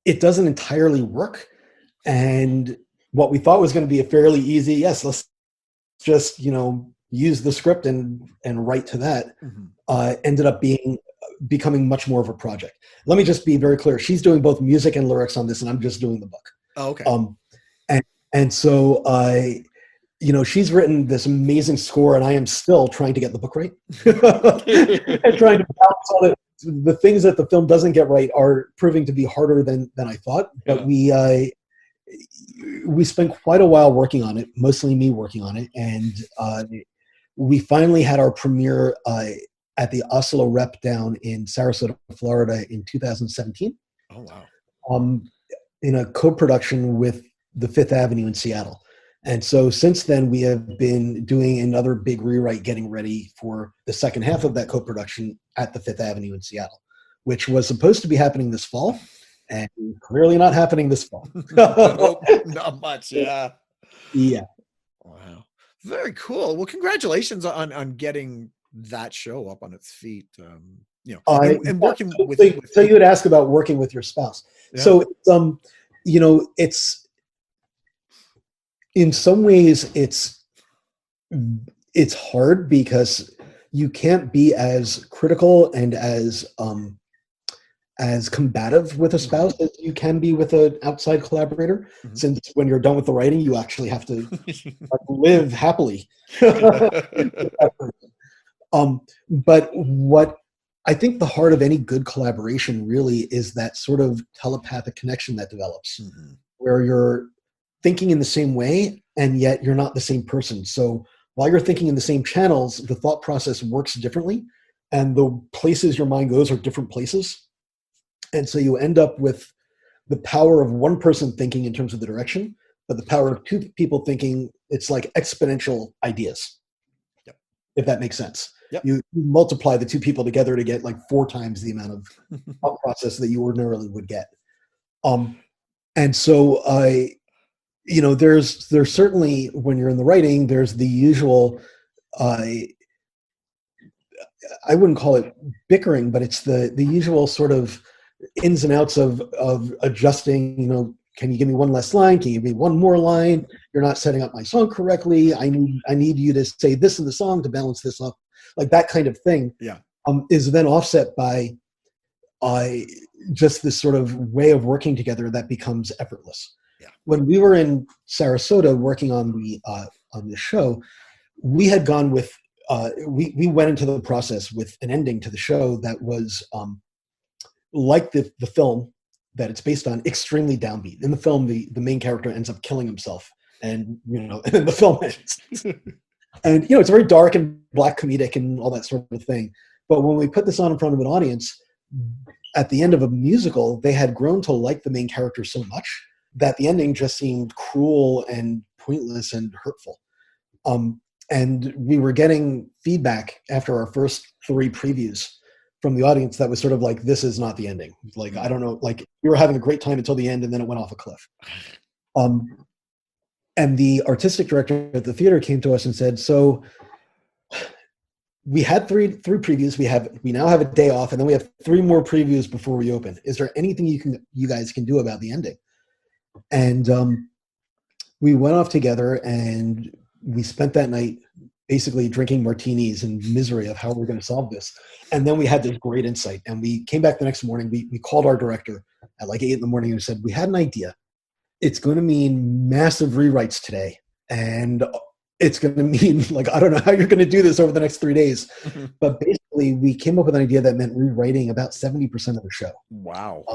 [SPEAKER 2] doesn't entirely work, and what we thought was going to be a fairly easy, yes, let's just use the script and write to that, ended up becoming much more of a project. Let me just be very clear. She's doing both music and lyrics on this, and I'm just doing the book.
[SPEAKER 1] Oh, okay.
[SPEAKER 2] And so she's written this amazing score, and I am still trying to get the book right. And trying to balance all the things that the film doesn't get right are proving to be harder than I thought. But we spent quite a while working on it, mostly me working on it, and we finally had our premiere at the Oslo Rep down in Sarasota, Florida in 2017.
[SPEAKER 1] Oh, wow.
[SPEAKER 2] In a co-production with the Fifth Avenue in Seattle. And so since then, we have been doing another big rewrite, getting ready for the second half of that co-production at the Fifth Avenue in Seattle, which was supposed to be happening this fall, and clearly not happening this fall.
[SPEAKER 1] Nope, not much, yeah.
[SPEAKER 2] Yeah.
[SPEAKER 1] Wow. Very cool. Well, congratulations on getting that show up on its feet. And working with.
[SPEAKER 2] So you would ask about working with your spouse. Yeah. So it's in some ways it's hard because you can't be as critical and as combative with a spouse as you can be with an outside collaborator. Mm-hmm. Since when you're done with the writing, you actually have to live happily. But what I think the heart of any good collaboration really is that sort of telepathic connection that develops, where you're thinking in the same way and yet you're not the same person. So while you're thinking in the same channels, the thought process works differently, and the places your mind goes are different places. And so you end up with the power of one person thinking in terms of the direction, but the power of two people thinking, it's like exponential ideas, if that makes sense.
[SPEAKER 1] Yep.
[SPEAKER 2] You multiply the two people together to get like 4 times the amount of thought process that you ordinarily would get. And so there's certainly, when you're in the writing, there's the usual, I wouldn't call it bickering, but it's the usual sort of ins and outs of adjusting. Can you give me one less line? Can you give me one more line? You're not setting up my song correctly. I need you to say this in the song to balance this up. Like that kind of thing.
[SPEAKER 1] Yeah.
[SPEAKER 2] Is then offset by just this sort of way of working together that becomes effortless.
[SPEAKER 1] Yeah.
[SPEAKER 2] When we were in Sarasota working on the show, we had gone with we went into the process with an ending to the show that was like the film that it's based on, extremely downbeat. In the film, the main character ends up killing himself, and and the film ends. And it's very dark and black comedic and all that sort of thing. But when we put this on in front of an audience, at the end of a musical, they had grown to like the main character so much that the ending just seemed cruel and pointless and hurtful. And we were getting feedback after our first 3 previews from the audience that was sort of like, this is not the ending. Like, I don't know, like we were having a great time until the end, and then it went off a cliff. And the artistic director at the theater came to us and said, so we had three previews. We now have a day off, and then we have 3 more previews before we open. Is there anything you guys can do about the ending? And we went off together, and we spent that night basically drinking martinis in misery of how we're going to solve this. And then we had this great insight, and we came back the next morning. We called our director at like 8 a.m. and said, we had an idea. It's going to mean massive rewrites today. And it's going to mean, like, I don't know how you're going to do this over the next 3 days. But basically, we came up with an idea that meant rewriting about 70% of the show.
[SPEAKER 1] Wow.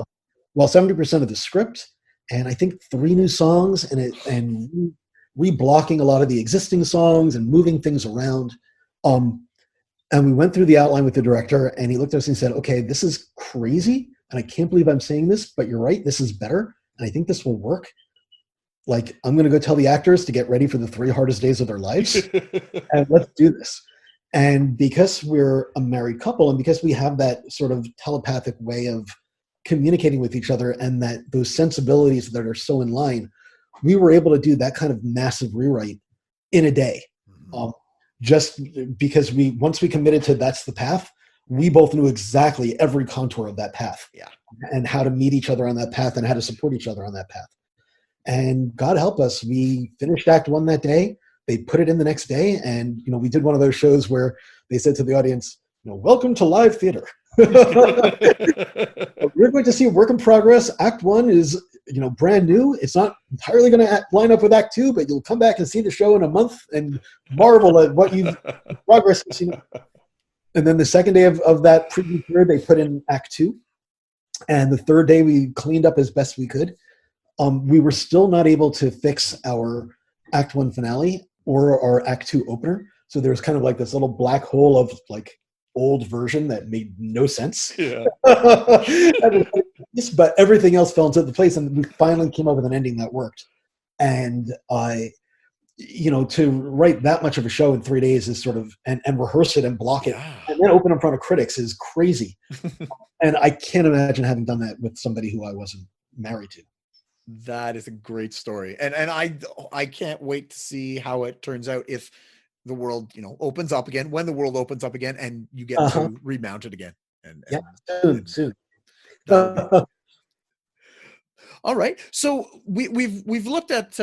[SPEAKER 2] Well, 70% of the script, and I think 3 new songs, and reblocking a lot of the existing songs and moving things around. And we went through the outline with the director, and he looked at us and said, okay, this is crazy, and I can't believe I'm saying this, but you're right, this is better, and I think this will work. Like, I'm going to go tell the actors to get ready for the 3 hardest days of their lives, and let's do this. And because we're a married couple, and because we have that sort of telepathic way of communicating with each other, and that those sensibilities that. Are so in line, we were able to do that kind of massive rewrite in a day. Just because once we committed to that's the path, we both knew exactly every contour of that path.
[SPEAKER 1] Yeah.
[SPEAKER 2] And how to meet each other on that path and how to support each other on that path. And God help us, we finished Act 1 that day. They put it in the next day. And, we did one of those shows where they said to the audience, welcome to live theater. We're going to see a work in progress. Act 1 is, brand new. It's not entirely going to line up with Act 2, but you'll come back and see the show in a month and marvel at what you've progress you've seen. And then the second day of that preview period, they put in Act 2. And the third day, we cleaned up as best we could. We were still not able to fix our Act 1 finale or our Act 2 opener. So there's kind of like this little black hole of like old version that made no sense.
[SPEAKER 1] Yeah.
[SPEAKER 2] But everything else fell into the place, and we finally came up with an ending that worked. And to write that much of a show in 3 days is sort of, and rehearse it and block it, and then open in front of critics is crazy. And I can't imagine having done that with somebody who I wasn't married to.
[SPEAKER 1] That is a great story. And I can't wait to see how it turns out if the world, opens up again, when the world opens up again, and you get to remount it again.
[SPEAKER 2] Soon.
[SPEAKER 1] All right. So we've looked at,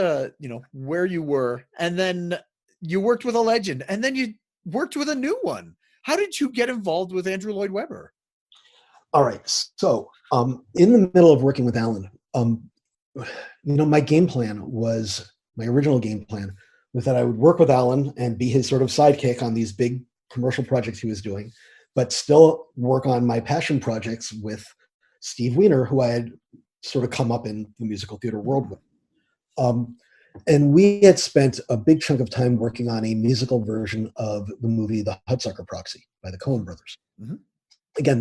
[SPEAKER 1] where you were, and then you worked with a legend, and then you worked with a new one. How did you get involved with Andrew Lloyd Webber?
[SPEAKER 2] All right. So in the middle of working with Alan, my original game plan was that I would work with Alan and be his sort of sidekick on these big commercial projects he was doing, but still work on my passion projects with Steve Weiner, who I had sort of come up in the musical theater world with. And we had spent a big chunk of time working on a musical version of the movie The Hudsucker Proxy by the Coen brothers. Mm-hmm. Again,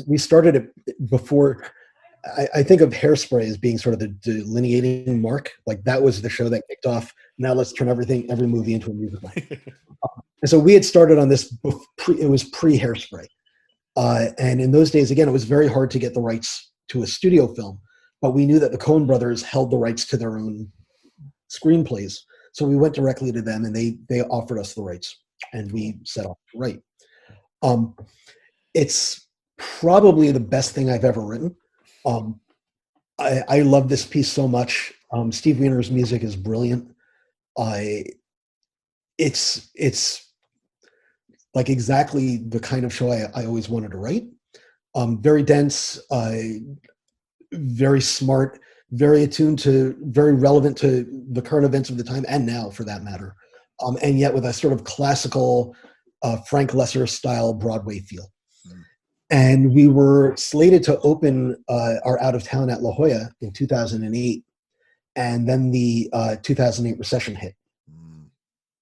[SPEAKER 2] we started it before. I think of Hairspray as being sort of the delineating mark. Like that was the show that kicked off. Now let's turn every movie into a musical. And so we had started on this. It was pre-Hairspray, and in those days, again, it was very hard to get the rights to a studio film. But we knew that the Coen brothers held the rights to their own screenplays, so we went directly to them, and they offered us the rights, and we set off to write. It's probably the best thing I've ever written. I love this piece so much. Steve Wiener's music is brilliant. It's like exactly the kind of show I always wanted to write. Very dense, very smart, very attuned to, very relevant to the current events of the time and now, for that matter. And yet with a sort of classical Frank Lesser style Broadway feel. And we were slated to open our out of town at La Jolla in 2008. And then the 2008 recession hit.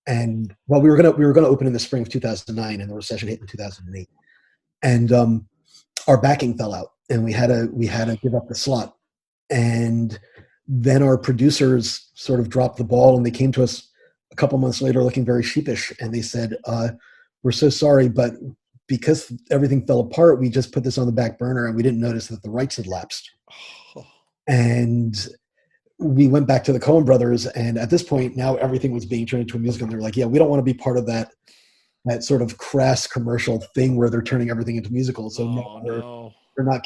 [SPEAKER 2] And well, we were gonna open in the spring of 2009, and the recession hit in 2008. And our backing fell out, and we had to give up the slot. And then our producers sort of dropped the ball, and they came to us a couple months later looking very sheepish, and they said, "We're so sorry, but because everything fell apart, we just put this on the back burner, and we didn't notice that the rights had lapsed." And we went back to the Coen brothers, and at this point, now everything was being turned into a musical. And they're like, "Yeah, we don't want to be part of that sort of crass commercial thing where they're turning everything into musicals. So we're not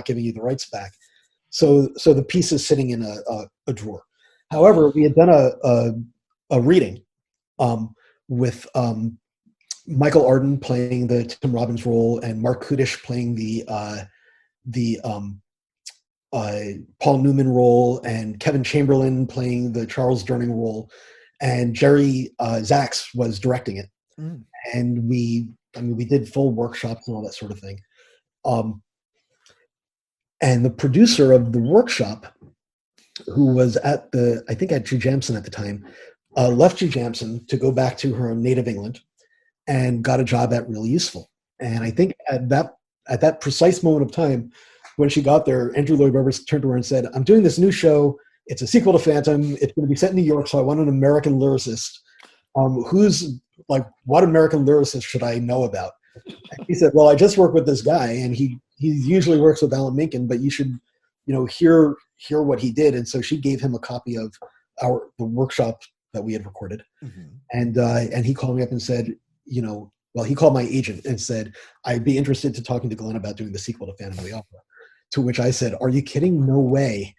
[SPEAKER 2] giving you the rights back." So the piece is sitting in a drawer. However, we had done a reading with Michael Arden playing the Tim Robbins role, and Mark Kudish playing the Paul Newman role, and Kevin Chamberlain playing the Charles Durning role, and Jerry Zaks was directing it. And we did full workshops and all that sort of thing. And the producer of the workshop, who was at Jujamson at the time, left Jujamson to go back to her native England and got a job at Really Useful. And I think at that precise moment of time, when she got there, Andrew Lloyd Webber turned to her and said, "I'm doing this new show. It's a sequel to Phantom. It's going to be set in New York, so I want an American lyricist. What American lyricist should I know about?" And he said, "Well, I just work with this guy, and he usually works with Alan Menken, but you should, hear what he did." And so she gave him a copy of the workshop that we had recorded. And he called me up and said, he called my agent and said, "I'd be interested to talking to Glenn about doing the sequel to Phantom of the Opera." To which I said, "Are you kidding? No way.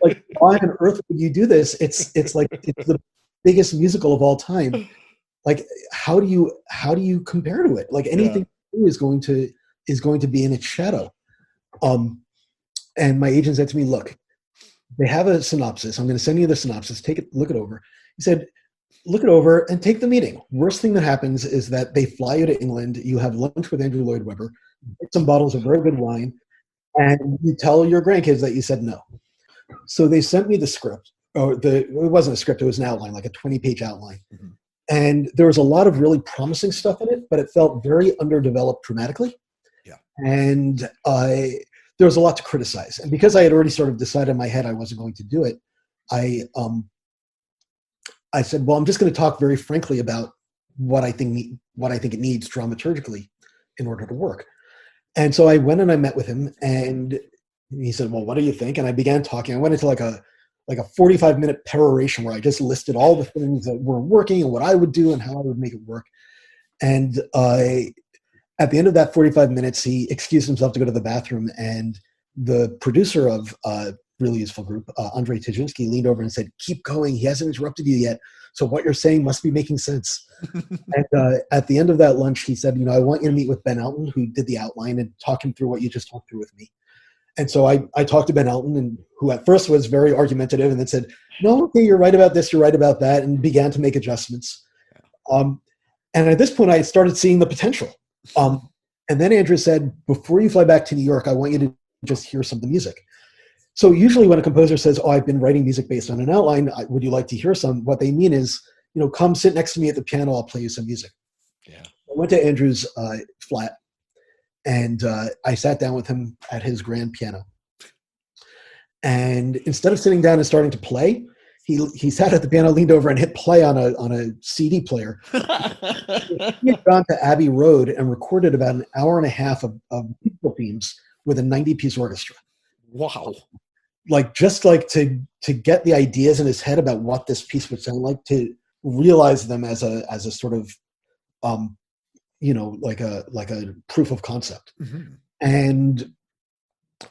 [SPEAKER 2] Like, why on earth would you do this? It's the biggest musical of all time. Like, how do you compare to it? Like, anything is going to be in its shadow." And my agent said to me, "Look, they have a synopsis. I'm going to send you the synopsis. Look it over." He said, "Look it over and take the meeting. Worst thing that happens is that they fly you to England. You have lunch with Andrew Lloyd Webber, get some bottles of very good wine, and you tell your grandkids that you said no." So they sent me the script. It wasn't a script. It was an outline, like a 20-page outline. And there was a lot of really promising stuff in it, but it felt very underdeveloped dramatically. Yeah. And there was a lot to criticize. And because I had already sort of decided in my head I wasn't going to do it, I said, "Well, I'm just going to talk very frankly about what I think it needs dramaturgically in order to work." And so I went and I met with him, and he said, "Well, what do you think?" And I began talking. I went into like a 45-minute peroration where I just listed all the things that weren't working and what I would do and how I would make it work. And at the end of that 45 minutes, he excused himself to go to the bathroom, and the producer of Really Useful Group, Andrei Tijinski, leaned over and said, "Keep going. He hasn't interrupted you yet. So what you're saying must be making sense." And at the end of that lunch, he said, "I want you to meet with Ben Elton, who did the outline, and talk him through what you just talked through with me." And so I talked to Ben Elton, and who at first was very argumentative, and then said, "No, okay, you're right about this, you're right about that," and began to make adjustments. And at this point, I started seeing the potential. And then Andrew said, "Before you fly back to New York, I want you to just hear some of the music." So usually when a composer says, "Oh, I've been writing music based on an outline, would you like to hear some?" What they mean is, "Come sit next to me at the piano, I'll play you some music." Yeah. I went to Andrew's flat, And I sat down with him at his grand piano. And instead of sitting down and starting to play, he sat at the piano, leaned over, and hit play on a CD player. He had gone to Abbey Road and recorded about an hour and a half of musical themes with a 90-piece orchestra.
[SPEAKER 1] Wow.
[SPEAKER 2] Like, just like to get the ideas in his head about what this piece would sound like, to realize them as a sort of like a proof of concept.
[SPEAKER 1] Mm-hmm.
[SPEAKER 2] And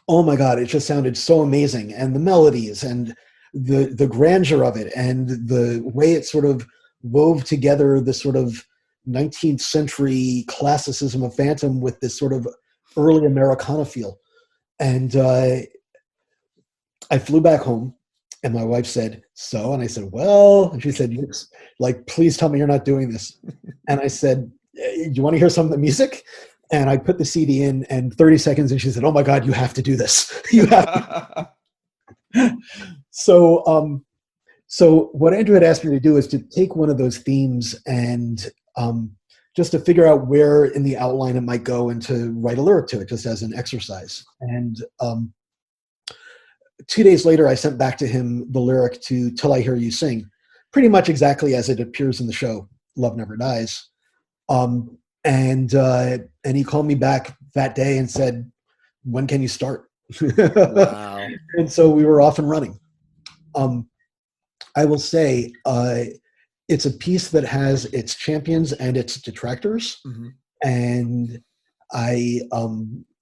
[SPEAKER 2] oh my God, it just sounded so amazing. And the melodies and the grandeur of it, and the way it sort of wove together the sort of 19th century classicism of Phantom with this sort of early Americana feel. And I flew back home, and my wife said, "So?" And I said, "Well," and she said, "Yes, like, please tell me you're not doing this." And I said, "Do you want to hear some of the music?" And I put the CD in, and 30 seconds, and she said, "Oh my God, you have to do this. You have to." So what Andrew had asked me to do is to take one of those themes and just to figure out where in the outline it might go, and to write a lyric to it, just as an exercise. And 2 days later, I sent back to him the lyric to "Till I Hear You Sing," pretty much exactly as it appears in the show, Love Never Dies. And he called me back that day and said, "When can you start?"
[SPEAKER 1] Wow.
[SPEAKER 2] And so we were off and running. I will say it's a piece that has its champions and its detractors.
[SPEAKER 1] Mm-hmm.
[SPEAKER 2] And I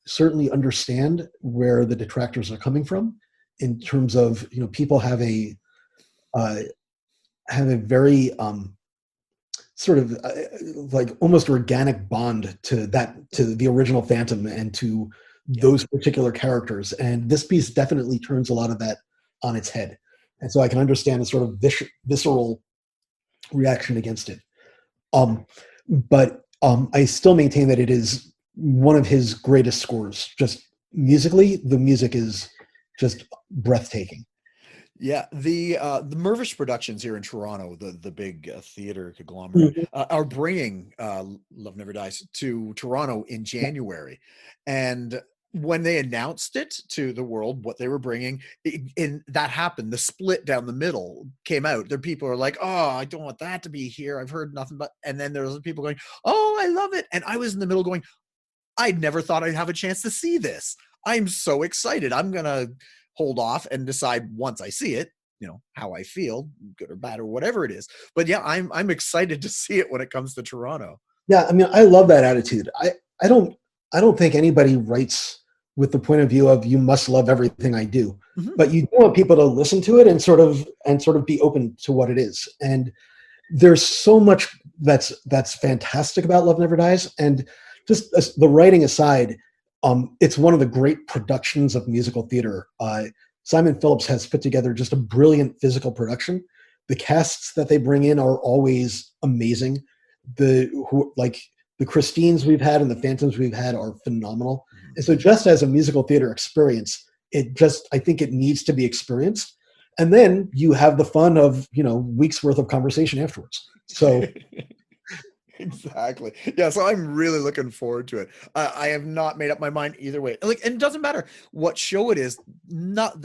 [SPEAKER 2] certainly understand where the detractors are coming from, in terms of, people have a very sort of like almost organic bond to the original Phantom and to those particular characters. And this piece definitely turns a lot of that on its head. And so I can understand a sort of visceral reaction against it. But I still maintain that it is one of his greatest scores. Just musically, the music is just breathtaking.
[SPEAKER 1] Yeah, the Mervish Productions here in Toronto, the big theater conglomerate, are bringing Love Never Dies to Toronto in January, and when they announced it to the world, what they were bringing, that happened. The split down the middle came out. There, people are like, "Oh, I don't want that to be here. I've heard nothing but," and then there's people going, "Oh, I love it," and I was in the middle going, "I never thought I'd have a chance to see this. I'm so excited. I'm gonna hold off and decide once I see it, how I feel, good or bad or whatever it is." But yeah, I'm excited to see it when it comes to Toronto.
[SPEAKER 2] Yeah, I mean, I love that attitude. I don't think anybody writes with the point of view of, you must love everything I do, but you do want people to listen to it and sort of be open to what it is. And there's so much that's fantastic about Love Never Dies. And just the writing aside, it's one of the great productions of musical theater. Simon Phillips has put together just a brilliant physical production. The casts that they bring in are always amazing. The Christines we've had and the Phantoms we've had are phenomenal. And so, just as a musical theater experience, I think it needs to be experienced. And then you have the fun of, weeks worth of conversation afterwards. So
[SPEAKER 1] exactly. Yeah. So I'm really looking forward to it. I have not made up my mind either way. And it doesn't matter what show it is.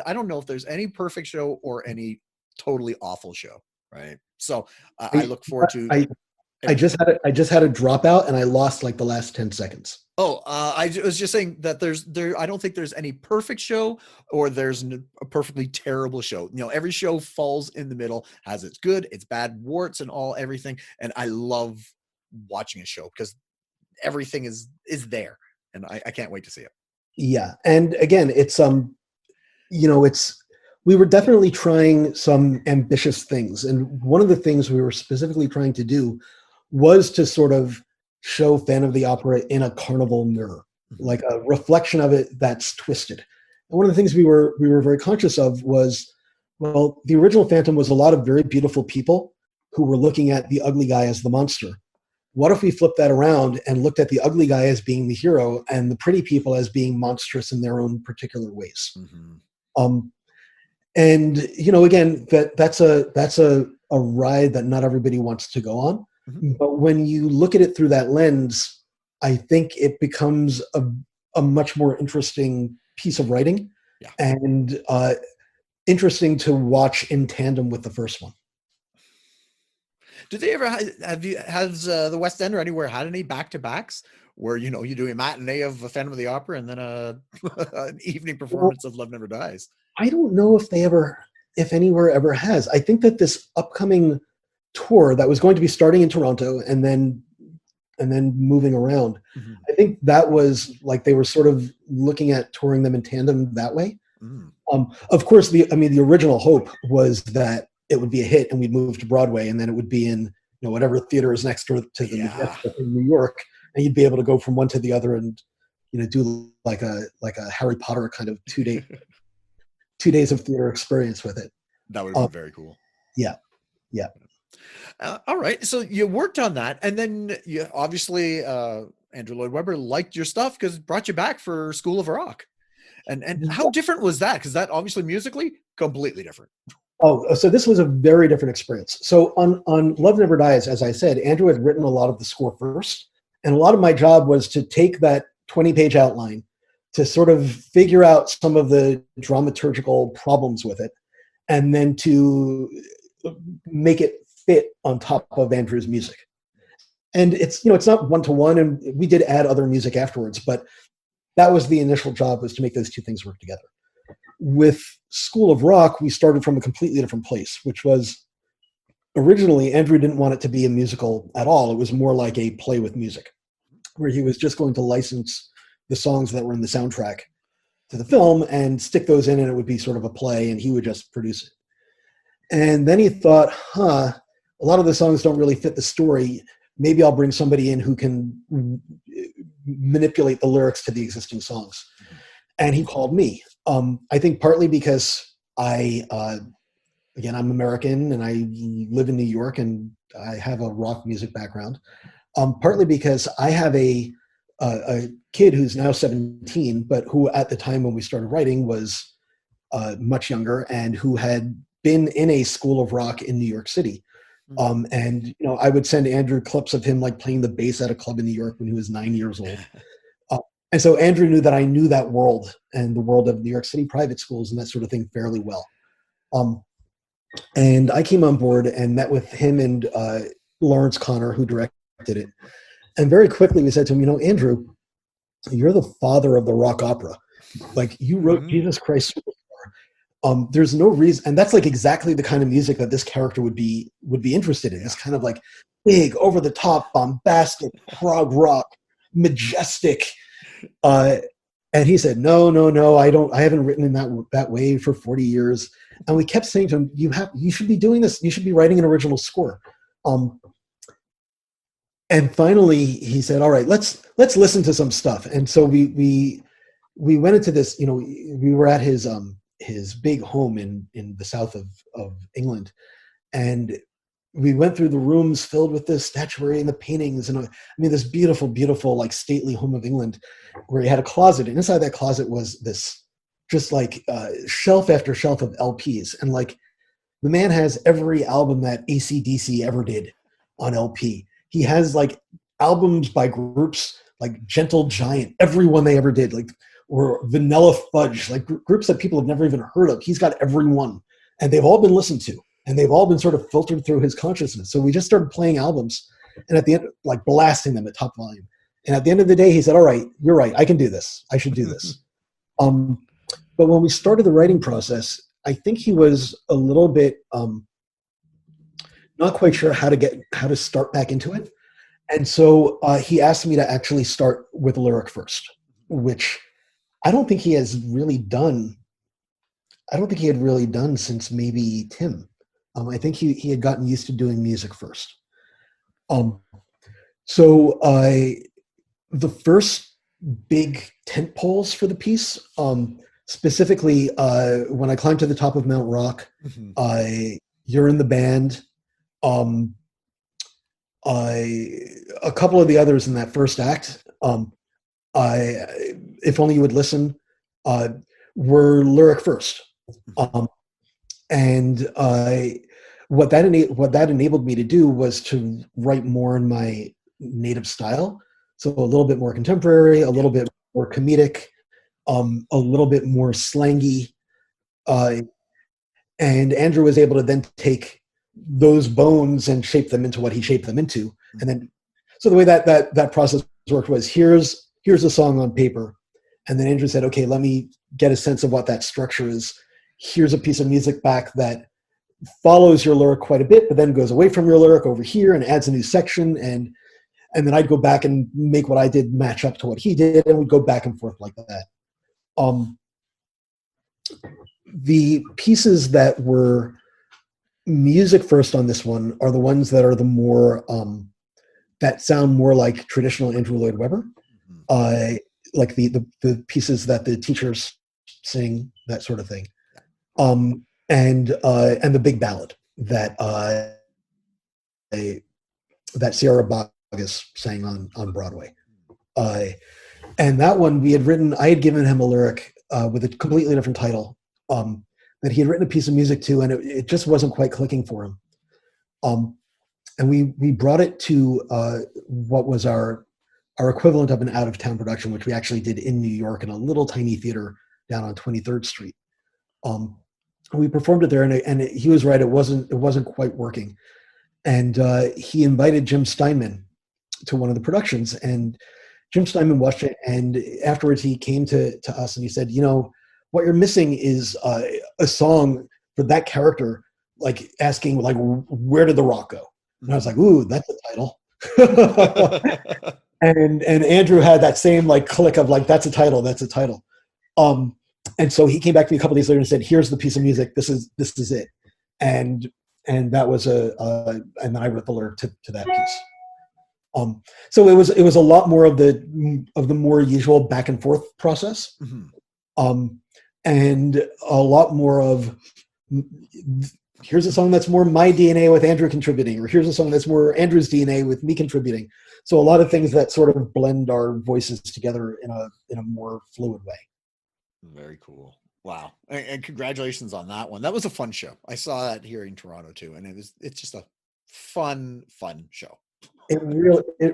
[SPEAKER 1] I don't know if there's any perfect show or any totally awful show. Right. So I look forward to.
[SPEAKER 2] I just had a dropout, and I lost like the last 10 seconds.
[SPEAKER 1] Oh, I was just saying that I don't think there's any perfect show or there's a perfectly terrible show. Every show falls in the middle, has its good, its bad, warts and everything. And I love watching a show because everything is there, and I can't wait to see it.
[SPEAKER 2] Yeah. And again, we were definitely trying some ambitious things. And one of the things we were specifically trying to do was to sort of show Phantom of the Opera in a carnival mirror, like a reflection of it that's twisted. And one of the things we were very conscious of was, well, the original Phantom was a lot of very beautiful people who were looking at the ugly guy as the monster. What if we flipped that around and looked at the ugly guy as being the hero and the pretty people as being monstrous in their own particular ways? And again, that's a ride that not everybody wants to go on. But when you look at it through that lens, I think it becomes a much more interesting piece of writing,
[SPEAKER 1] Yeah.
[SPEAKER 2] and interesting to watch in tandem with the first one.
[SPEAKER 1] Do they ever has the West End or anywhere had any back-to-backs where, you know, you do a matinee of a Phantom of the Opera and then an evening
[SPEAKER 2] Well,
[SPEAKER 1] performance of Love Never Dies?
[SPEAKER 2] I don't know if anywhere ever has. I think that this upcoming tour that was going to be starting in Toronto and then moving around,
[SPEAKER 1] Mhm.
[SPEAKER 2] I think that was like they were sort of looking at touring them in tandem that way.
[SPEAKER 1] Mm.
[SPEAKER 2] Of course, the original hope was that it would be a hit and we'd move to Broadway, and then it would be in, you know, whatever theater is next door to the
[SPEAKER 1] Yeah.
[SPEAKER 2] Majestic in New York, and you'd be able to go from one to the other and, you know, do like a Harry Potter kind of 2 days of theater experience with it.
[SPEAKER 1] That would have been very cool.
[SPEAKER 2] Yeah, yeah.
[SPEAKER 1] All right. So you worked on that, and then you obviously Andrew Lloyd Webber liked your stuff because it brought you back for School of Rock. And how different was that? Because that obviously musically completely different.
[SPEAKER 2] Oh, so this was a very different experience. So on Love Never Dies, as I said, Andrew had written a lot of the score first, and a lot of my job was to take that 20-page outline to sort of figure out some of the dramaturgical problems with it, and then to make it fit on top of Andrew's music. And it's, you know, it's not one-to-one, and we did add other music afterwards, but that was the initial job, was to make those two things work together. With School of Rock, we started from a completely different place, which was originally Andrew didn't want it to be a musical at all. It was more like a play with music, where he was just going to license the songs that were in the soundtrack to the film and stick those in, and it would be sort of a play, and he would just produce it. And then he thought, a lot of the songs don't really fit the story. Maybe I'll bring somebody in who can manipulate the lyrics to the existing songs. And he called me. I think partly because again, I'm American and I live in New York and I have a rock music background. Partly because I have a kid who's now 17, but who at the time when we started writing was much younger, and who had been in a school of rock in New York City. And, you know, I would send Andrew clips of him like playing the bass at a club in New York when he was 9 years old. And so Andrew knew that I knew that world and the world of New York City private schools and that sort of thing fairly well. And I came on board and met with him and Lawrence Connor, who directed it. And very quickly we said to him, you know, Andrew, you're the father of the rock opera. Like, you wrote Jesus Christ Superstar. There's no reason, and that's like exactly the kind of music that this character would be interested in. This kind of like big, over the top, bombastic, prog rock, majestic. And he said, no, I haven't written in that way for 40 years. And we kept saying to him, you should be doing this. You should be writing an original score. And finally he said, all right, let's listen to some stuff. And so we went into this, you know, we were at his big home in the south of England. And we went through the rooms filled with the statuary and the paintings, and this beautiful, beautiful, like stately home of England, where he had a closet, and inside that closet was this just like shelf after shelf of LPs, and like the man has every album that AC/DC ever did on LP. He has like albums by groups like Gentle Giant, everyone they ever did, like, or Vanilla Fudge, like groups that people have never even heard of. He's got every one, and they've all been listened to. And they've all been sort of filtered through his consciousness. So we just started playing albums, and at the end, like blasting them at top volume. And at the end of the day, he said, all right, you're right. I can do this. I should do this. But when we started the writing process, I think he was a little bit not quite sure how to start back into it. And so he asked me to actually start with lyric first, which I don't think he has really done. I don't think he had really done since maybe Tim. I think he had gotten used to doing music first. So the first big tent poles for the piece, specifically when I climbed to the top of Mount Rock, You're in the Band, a couple of the others in that first act, If Only You Would Listen, were lyric first. And what that enabled me to do was to write more in my native style. So a little bit more contemporary, a little bit more comedic, a little bit more slangy. And Andrew was able to then take those bones and shape them into what he shaped them into. And then, so the way that process worked was here's a song on paper. And then Andrew said, okay, let me get a sense of what that structure is. Here's a piece of music back that follows your lyric quite a bit, but then goes away from your lyric over here and adds a new section. And then I'd go back and make what I did match up to what he did. And we'd go back and forth like that. The pieces that were music first on this one are the ones that are the more, that sound more like traditional Andrew Lloyd Webber. Like the pieces that the teachers sing, that sort of thing. And the big ballad that Sierra Boggess sang on Broadway. And that one I had given him a lyric with a completely different title that he had written a piece of music to, and it just wasn't quite clicking for him. And we brought it to what was our equivalent of an out-of-town production, which we actually did in New York in a little tiny theater down on 23rd Street. We performed it there, and he was right. It wasn't quite working, and he invited Jim Steinman to one of the productions, and Jim Steinman watched it, and afterwards he came to us and he said, what you're missing is a song for that character, like asking, like, where did the rock go? And I was like, ooh, that's the title. and Andrew had that same like click of like, that's a title. And so he came back to me a couple of days later and said, here's the piece of music. This is it. And that was and then I wrote the lyric to that piece. So it was a lot more of the more usual back and forth process. And a lot more of, here's a song that's more my DNA with Andrew contributing, or here's a song that's more Andrew's DNA with me contributing. So a lot of things that sort of blend our voices together in a more fluid way.
[SPEAKER 1] Very cool. Wow. And congratulations on that one. That was a fun show. I saw that here in Toronto too. And it's just a fun show.
[SPEAKER 2] It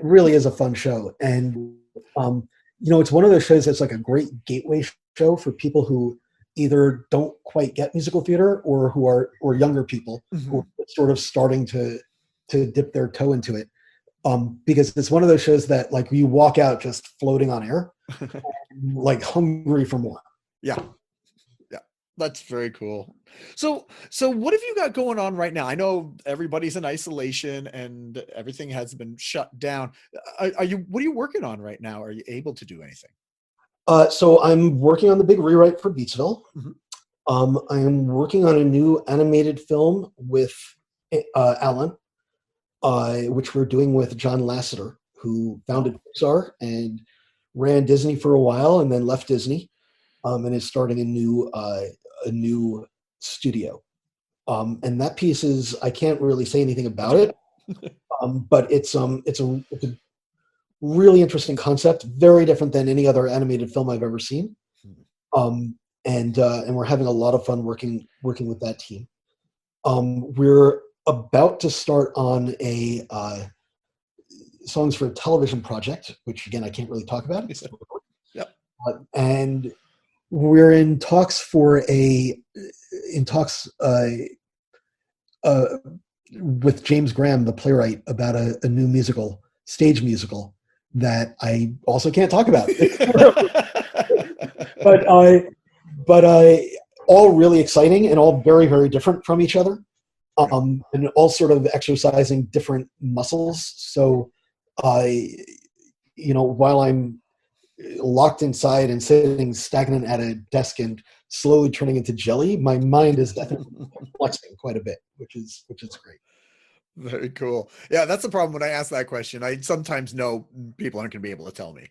[SPEAKER 2] really is a fun show. And, it's one of those shows that's like a great gateway show for people who either don't quite get musical theater or younger people who are sort of starting to dip their toe into it. Because it's one of those shows that like you walk out just floating on air, like hungry for more.
[SPEAKER 1] Yeah. That's very cool. So what have you got going on right now? I know everybody's in isolation and everything has been shut down. What are you working on right now? Are you able to do anything?
[SPEAKER 2] So I'm working on the big rewrite for Beatsville. I am working on a new animated film with Alan, which we're doing with John Lasseter, who founded Pixar and ran Disney for a while and then left Disney, and is starting a new studio. And that piece is, I can't really say anything about it, but it's a really interesting concept, very different than any other animated film I've ever seen. And we're having a lot of fun working with that team. We're about to start on a songs for a television project, which again I can't really talk about.
[SPEAKER 1] Yep.
[SPEAKER 2] And we're in talks with James Graham, the playwright, about a new stage musical that I also can't talk about. but all really exciting and all very, very different from each other, and all sort of exercising different muscles. So, while I'm locked inside and sitting stagnant at a desk and slowly turning into jelly, my mind is definitely flexing quite a bit, which is great.
[SPEAKER 1] Very cool. Yeah, that's the problem when I ask that question. I sometimes know people aren't going to be able to tell me,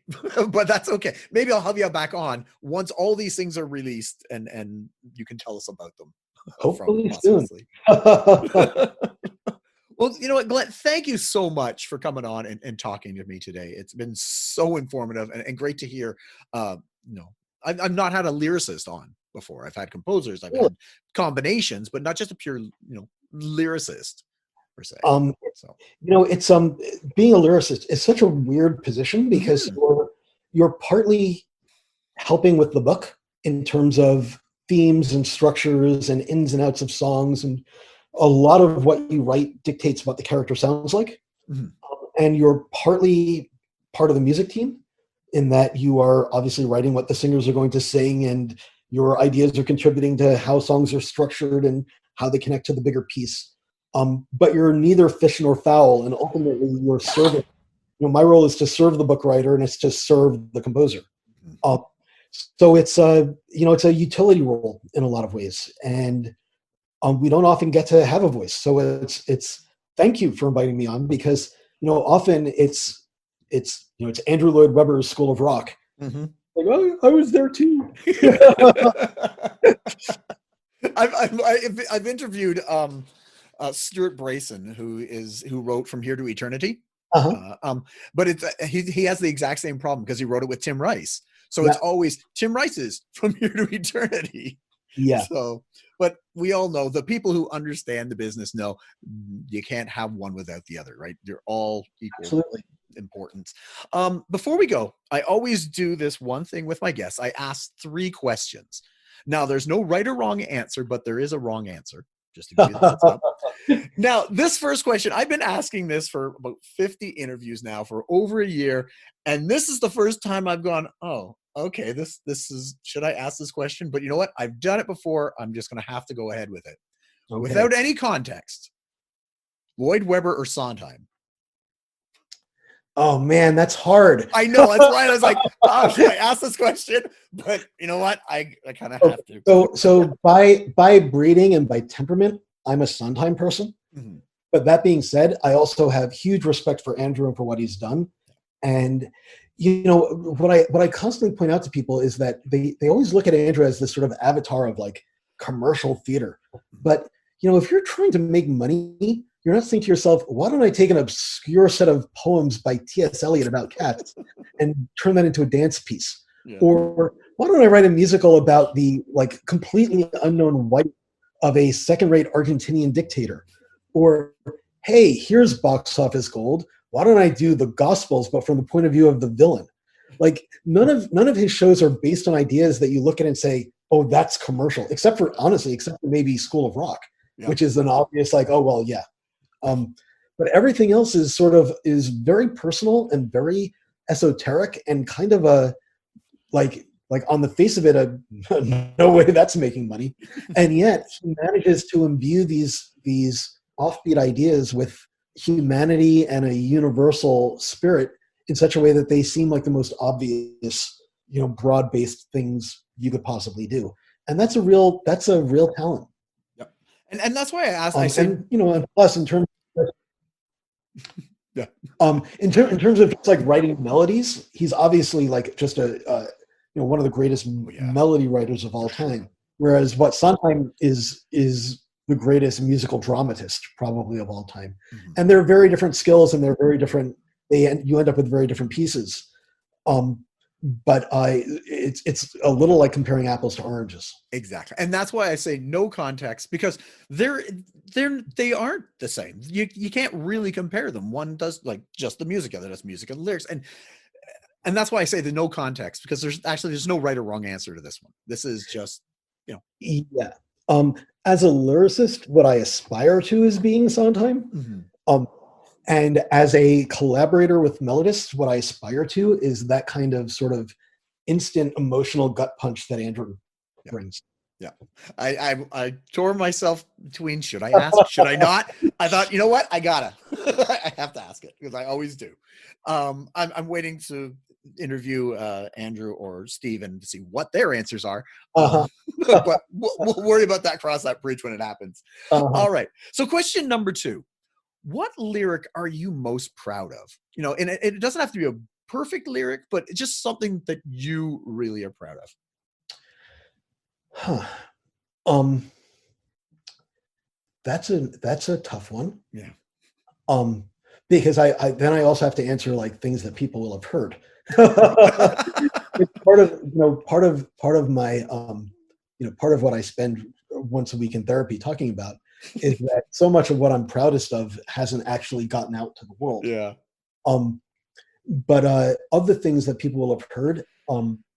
[SPEAKER 1] but that's okay. Maybe I'll have you back on once all these things are released and you can tell us about them.
[SPEAKER 2] Hopefully soon.
[SPEAKER 1] Well, you know what, Glenn, thank you so much for coming on and talking to me today. It's been so informative and great to hear. I've not had a lyricist on before. I've had composers, I've had combinations, but not just a pure, lyricist. per se.
[SPEAKER 2] Um,
[SPEAKER 1] So
[SPEAKER 2] it's being a lyricist is such a weird position because you're partly helping with the book in terms of themes and structures and ins and outs of songs, and a lot of what you write dictates what the character sounds like. And you're partly part of the music team in that you are obviously writing what the singers are going to sing, and your ideas are contributing to how songs are structured and how they connect to the bigger piece. But you're neither fish nor fowl, and ultimately you're serving. My role is to serve the book writer, and it's to serve the composer. So it's it's a utility role in a lot of ways, and we don't often get to have a voice. So it's thank you for inviting me on, because often it's Andrew Lloyd Webber's School of Rock. Like, oh, I was there too.
[SPEAKER 1] I've interviewed Stuart Brayson, who wrote From Here to Eternity. But he has the exact same problem because he wrote it with Tim Rice. So it's always Tim Rice's From Here to Eternity.
[SPEAKER 2] Yeah.
[SPEAKER 1] So, but we all know, the people who understand the business know you can't have one without the other, right? They're all equal.
[SPEAKER 2] Absolutely.
[SPEAKER 1] Importance. Before we go, I always do this one thing with my guests. I ask 3 questions. Now, there's no right or wrong answer, but there is a wrong answer, just to give you the heads up. Now, this first question, I've been asking this for about 50 interviews now for over a year, and this is the first time I've gone, oh, okay, this is, should I ask this question? But you know what? I've done it before. I'm just going to have to go ahead with it. Okay. Without any context, Lloyd Webber or Sondheim?
[SPEAKER 2] Oh man, that's hard.
[SPEAKER 1] I know. That's why I was like, oh, should I ask this question? But you know what? I kind of have to.
[SPEAKER 2] So by breeding and by temperament, I'm a Sondheim person. But that being said, I also have huge respect for Andrew and for what he's done. And what I constantly point out to people is that they always look at Andrew as this sort of avatar of like commercial theater. But if you're trying to make money, you're not saying to yourself, why don't I take an obscure set of poems by T.S. Eliot about cats and turn that into a dance piece? Yeah. Or why don't I write a musical about the like completely unknown wife of a second-rate Argentinian dictator? Or, hey, here's box office gold. Why don't I do the Gospels, but from the point of view of the villain? Like none of his shows are based on ideas that you look at and say, oh, that's commercial, except for maybe School of Rock, which is an obvious like, oh, well, yeah. But everything else is very personal and very esoteric and kind of a like on the face of it, no way that's making money. And yet he manages to imbue these offbeat ideas with humanity and a universal spirit in such a way that they seem like the most obvious, broad-based things you could possibly do. And that's a real talent.
[SPEAKER 1] Yep. And that's why I asked, I said,
[SPEAKER 2] and plus in terms of, in terms of just like writing melodies, he's obviously like just one of the greatest melody writers of all time. Whereas what Sondheim is the greatest musical dramatist probably of all time. And they're very different skills, and they're very different. You end up with very different pieces. But it's a little like comparing apples to oranges.
[SPEAKER 1] Exactly. And that's why I say no context, because they aren't the same. You can't really compare them. One does like just the music, the other does music and lyrics. And that's why I say the no context, because there's no right or wrong answer to this one. This is just,
[SPEAKER 2] Yeah. As a lyricist, what I aspire to is being Sondheim. And as a collaborator with melodists, what I aspire to is that kind of sort of instant emotional gut punch that Andrew brings.
[SPEAKER 1] Yeah. I tore myself between, should I ask? Should I not? I thought, you know what? I gotta. I have to ask it, because I always do. I'm waiting to interview Andrew or Steven to see what their answers are. But we'll worry about that, cross that bridge when it happens. All right. So question number 2. What lyric are you most proud of? And it doesn't have to be a perfect lyric, but it's just something that you really are proud of.
[SPEAKER 2] That's a tough one.
[SPEAKER 1] Yeah.
[SPEAKER 2] Because I also have to answer like things that people will have heard. It's part of my part of what I spend once a week in therapy talking about is that so much of what I'm proudest of hasn't actually gotten out to the world.
[SPEAKER 1] Yeah.
[SPEAKER 2] But of the things that people will have heard,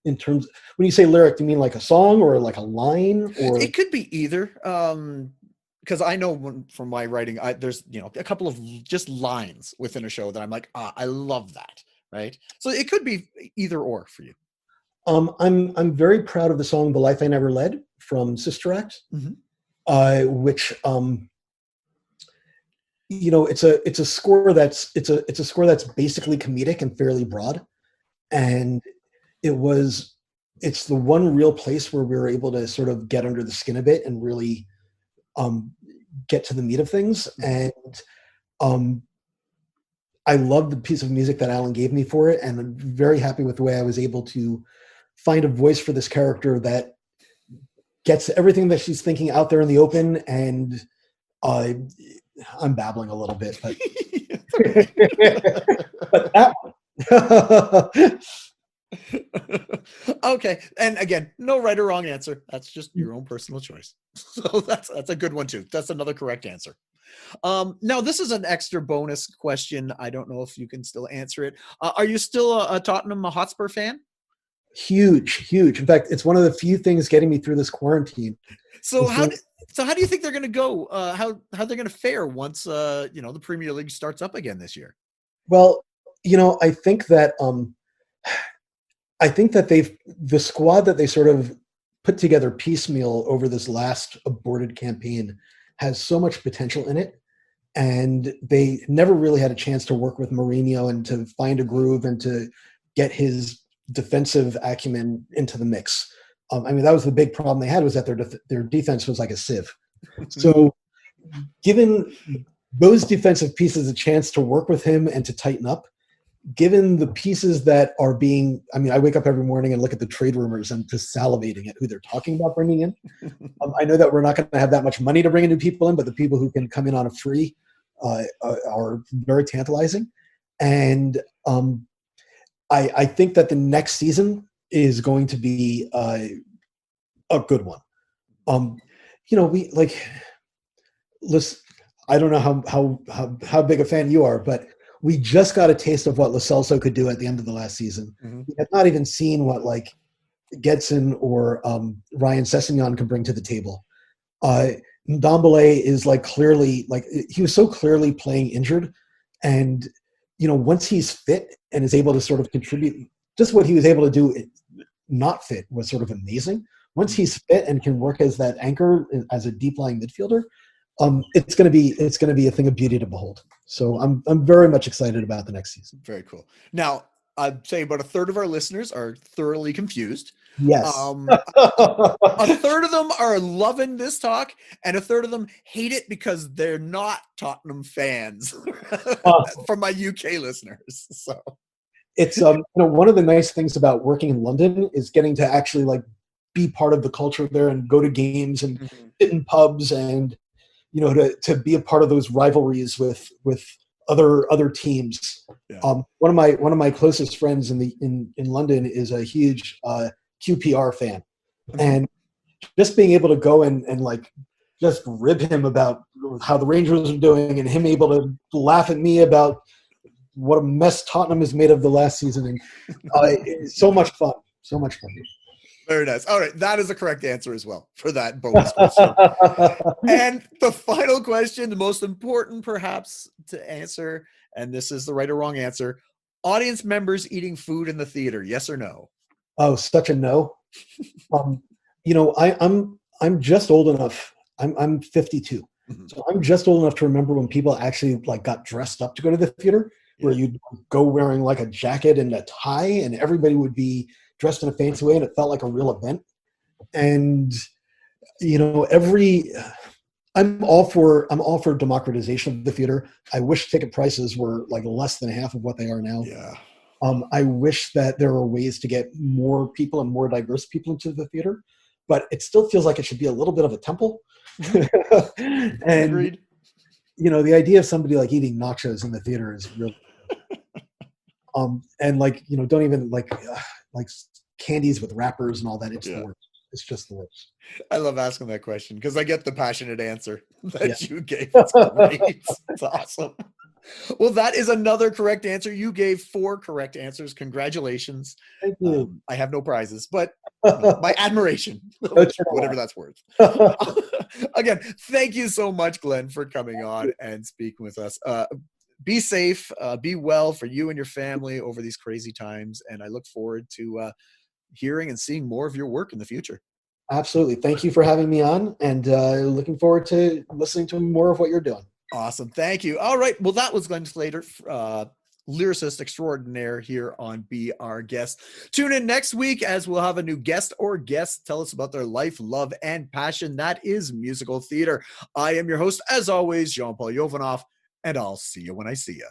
[SPEAKER 2] in terms, when you say lyric, do you mean like a song or like a line, or?
[SPEAKER 1] It could be either. Because I know from my writing, there's a couple of just lines within a show that I'm like, I love that, right? So it could be either or for you.
[SPEAKER 2] I'm very proud of the song "The Life I Never Led" from Sister Act, which it's a score that's basically comedic and fairly broad, and it's the one real place where we were able to sort of get under the skin a bit and really get to the meat of things. And I love the piece of music that Alan gave me for it, and I'm very happy with the way I was able to find a voice for this character that gets everything that she's thinking out there in the open. And I'm babbling a little bit, but, but that one.
[SPEAKER 1] Okay, and again, no right or wrong answer. That's just your own personal choice. So that's a good one too. That's another correct answer. Now this is an extra bonus question. I don't know if you can still answer it. Are you still a Tottenham Hotspur fan?
[SPEAKER 2] Huge. In fact, it's one of the few things getting me through this quarantine.
[SPEAKER 1] So how do you think they're going to go? How they're going to fare once the Premier League starts up again this year?
[SPEAKER 2] Well, I think that the squad that they sort of put together piecemeal over this last aborted campaign has so much potential in it, and they never really had a chance to work with Mourinho and to find a groove and to get his defensive acumen into the mix. I mean, that was the big problem they had, was that their defense was like a sieve. So given those defensive pieces a chance to work with him and to tighten up, given the pieces that are being, I wake up every morning and look at the trade rumors and just salivating at who they're talking about bringing in. I know that we're not going to have that much money to bring new people in, but the people who can come in on a free are very tantalizing. And I think that the next season is going to be a good one. Listen, I don't know how big a fan you are, but we just got a taste of what Lo Celso could do at the end of the last season. We have not even seen what like Gedson or Ryan Sessegnon can bring to the table. Ndombele is clearly he was so clearly playing injured, and once he's fit and is able to sort of contribute, just what he was able to do not fit was sort of amazing. Once he's fit and can work as that anchor, as a deep lying midfielder, it's going to be a thing of beauty to behold. So I'm very much excited about the next season.
[SPEAKER 1] Very cool. Now, I'd say about a third of our listeners are thoroughly confused.
[SPEAKER 2] Yes.
[SPEAKER 1] A third of them are loving this talk, and a third of them hate it because they're not Tottenham fans. From my UK listeners. So
[SPEAKER 2] it's one of the nice things about working in London is getting to actually be part of the culture there and go to games and sit in pubs and to be a part of those rivalries with other teams. Yeah. One of my closest friends in London is a huge QPR fan, and just being able to go and just rib him about how the Rangers are doing, and him able to laugh at me about what a mess Tottenham has made of the last season, and it's so much fun.
[SPEAKER 1] Very nice. All right, that is the correct answer as well for that bonus question. And the final question, the most important perhaps to answer, and this is the right or wrong answer: audience members eating food in the theater, yes or no?
[SPEAKER 2] Oh, such a no. I'm just old enough. I'm 52, so I'm just old enough to remember when people actually got dressed up to go to the theater, where you'd go wearing a jacket and a tie, and everybody would be dressed in a fancy way, and it felt like a real event. And I'm all for democratization of the theater. I wish ticket prices were less than half of what they are now.
[SPEAKER 1] Yeah.
[SPEAKER 2] I wish that there were ways to get more people and more diverse people into the theater, but it still feels like it should be a little bit of a temple. And
[SPEAKER 1] agreed.
[SPEAKER 2] The idea of somebody eating nachos in the theater is really and don't even like candies with wrappers and all that. It's the worst. It's just the worst.
[SPEAKER 1] I love asking that question because I get the passionate answer that
[SPEAKER 2] Yeah.
[SPEAKER 1] you gave. It's great. It's awesome. Well, that is another correct answer. You gave 4 correct answers. Congratulations.
[SPEAKER 2] Thank you.
[SPEAKER 1] I have no prizes, but my admiration, whatever that's worth. Again, thank you so much, Glenn, for coming on and speaking with us. Be safe, be well for you and your family over these crazy times. And I look forward to hearing and seeing more of your work in the future.
[SPEAKER 2] Absolutely. Thank you for having me on, and looking forward to listening to more of what you're doing.
[SPEAKER 1] Awesome. Thank you. All right. Well, that was Glenn Slater, lyricist extraordinaire here on Be Our Guest. Tune in next week as we'll have a new guest or guests tell us about their life, love, and passion. That is musical theater. I am your host, as always, Jean-Paul Jovanov, and I'll see you when I see you.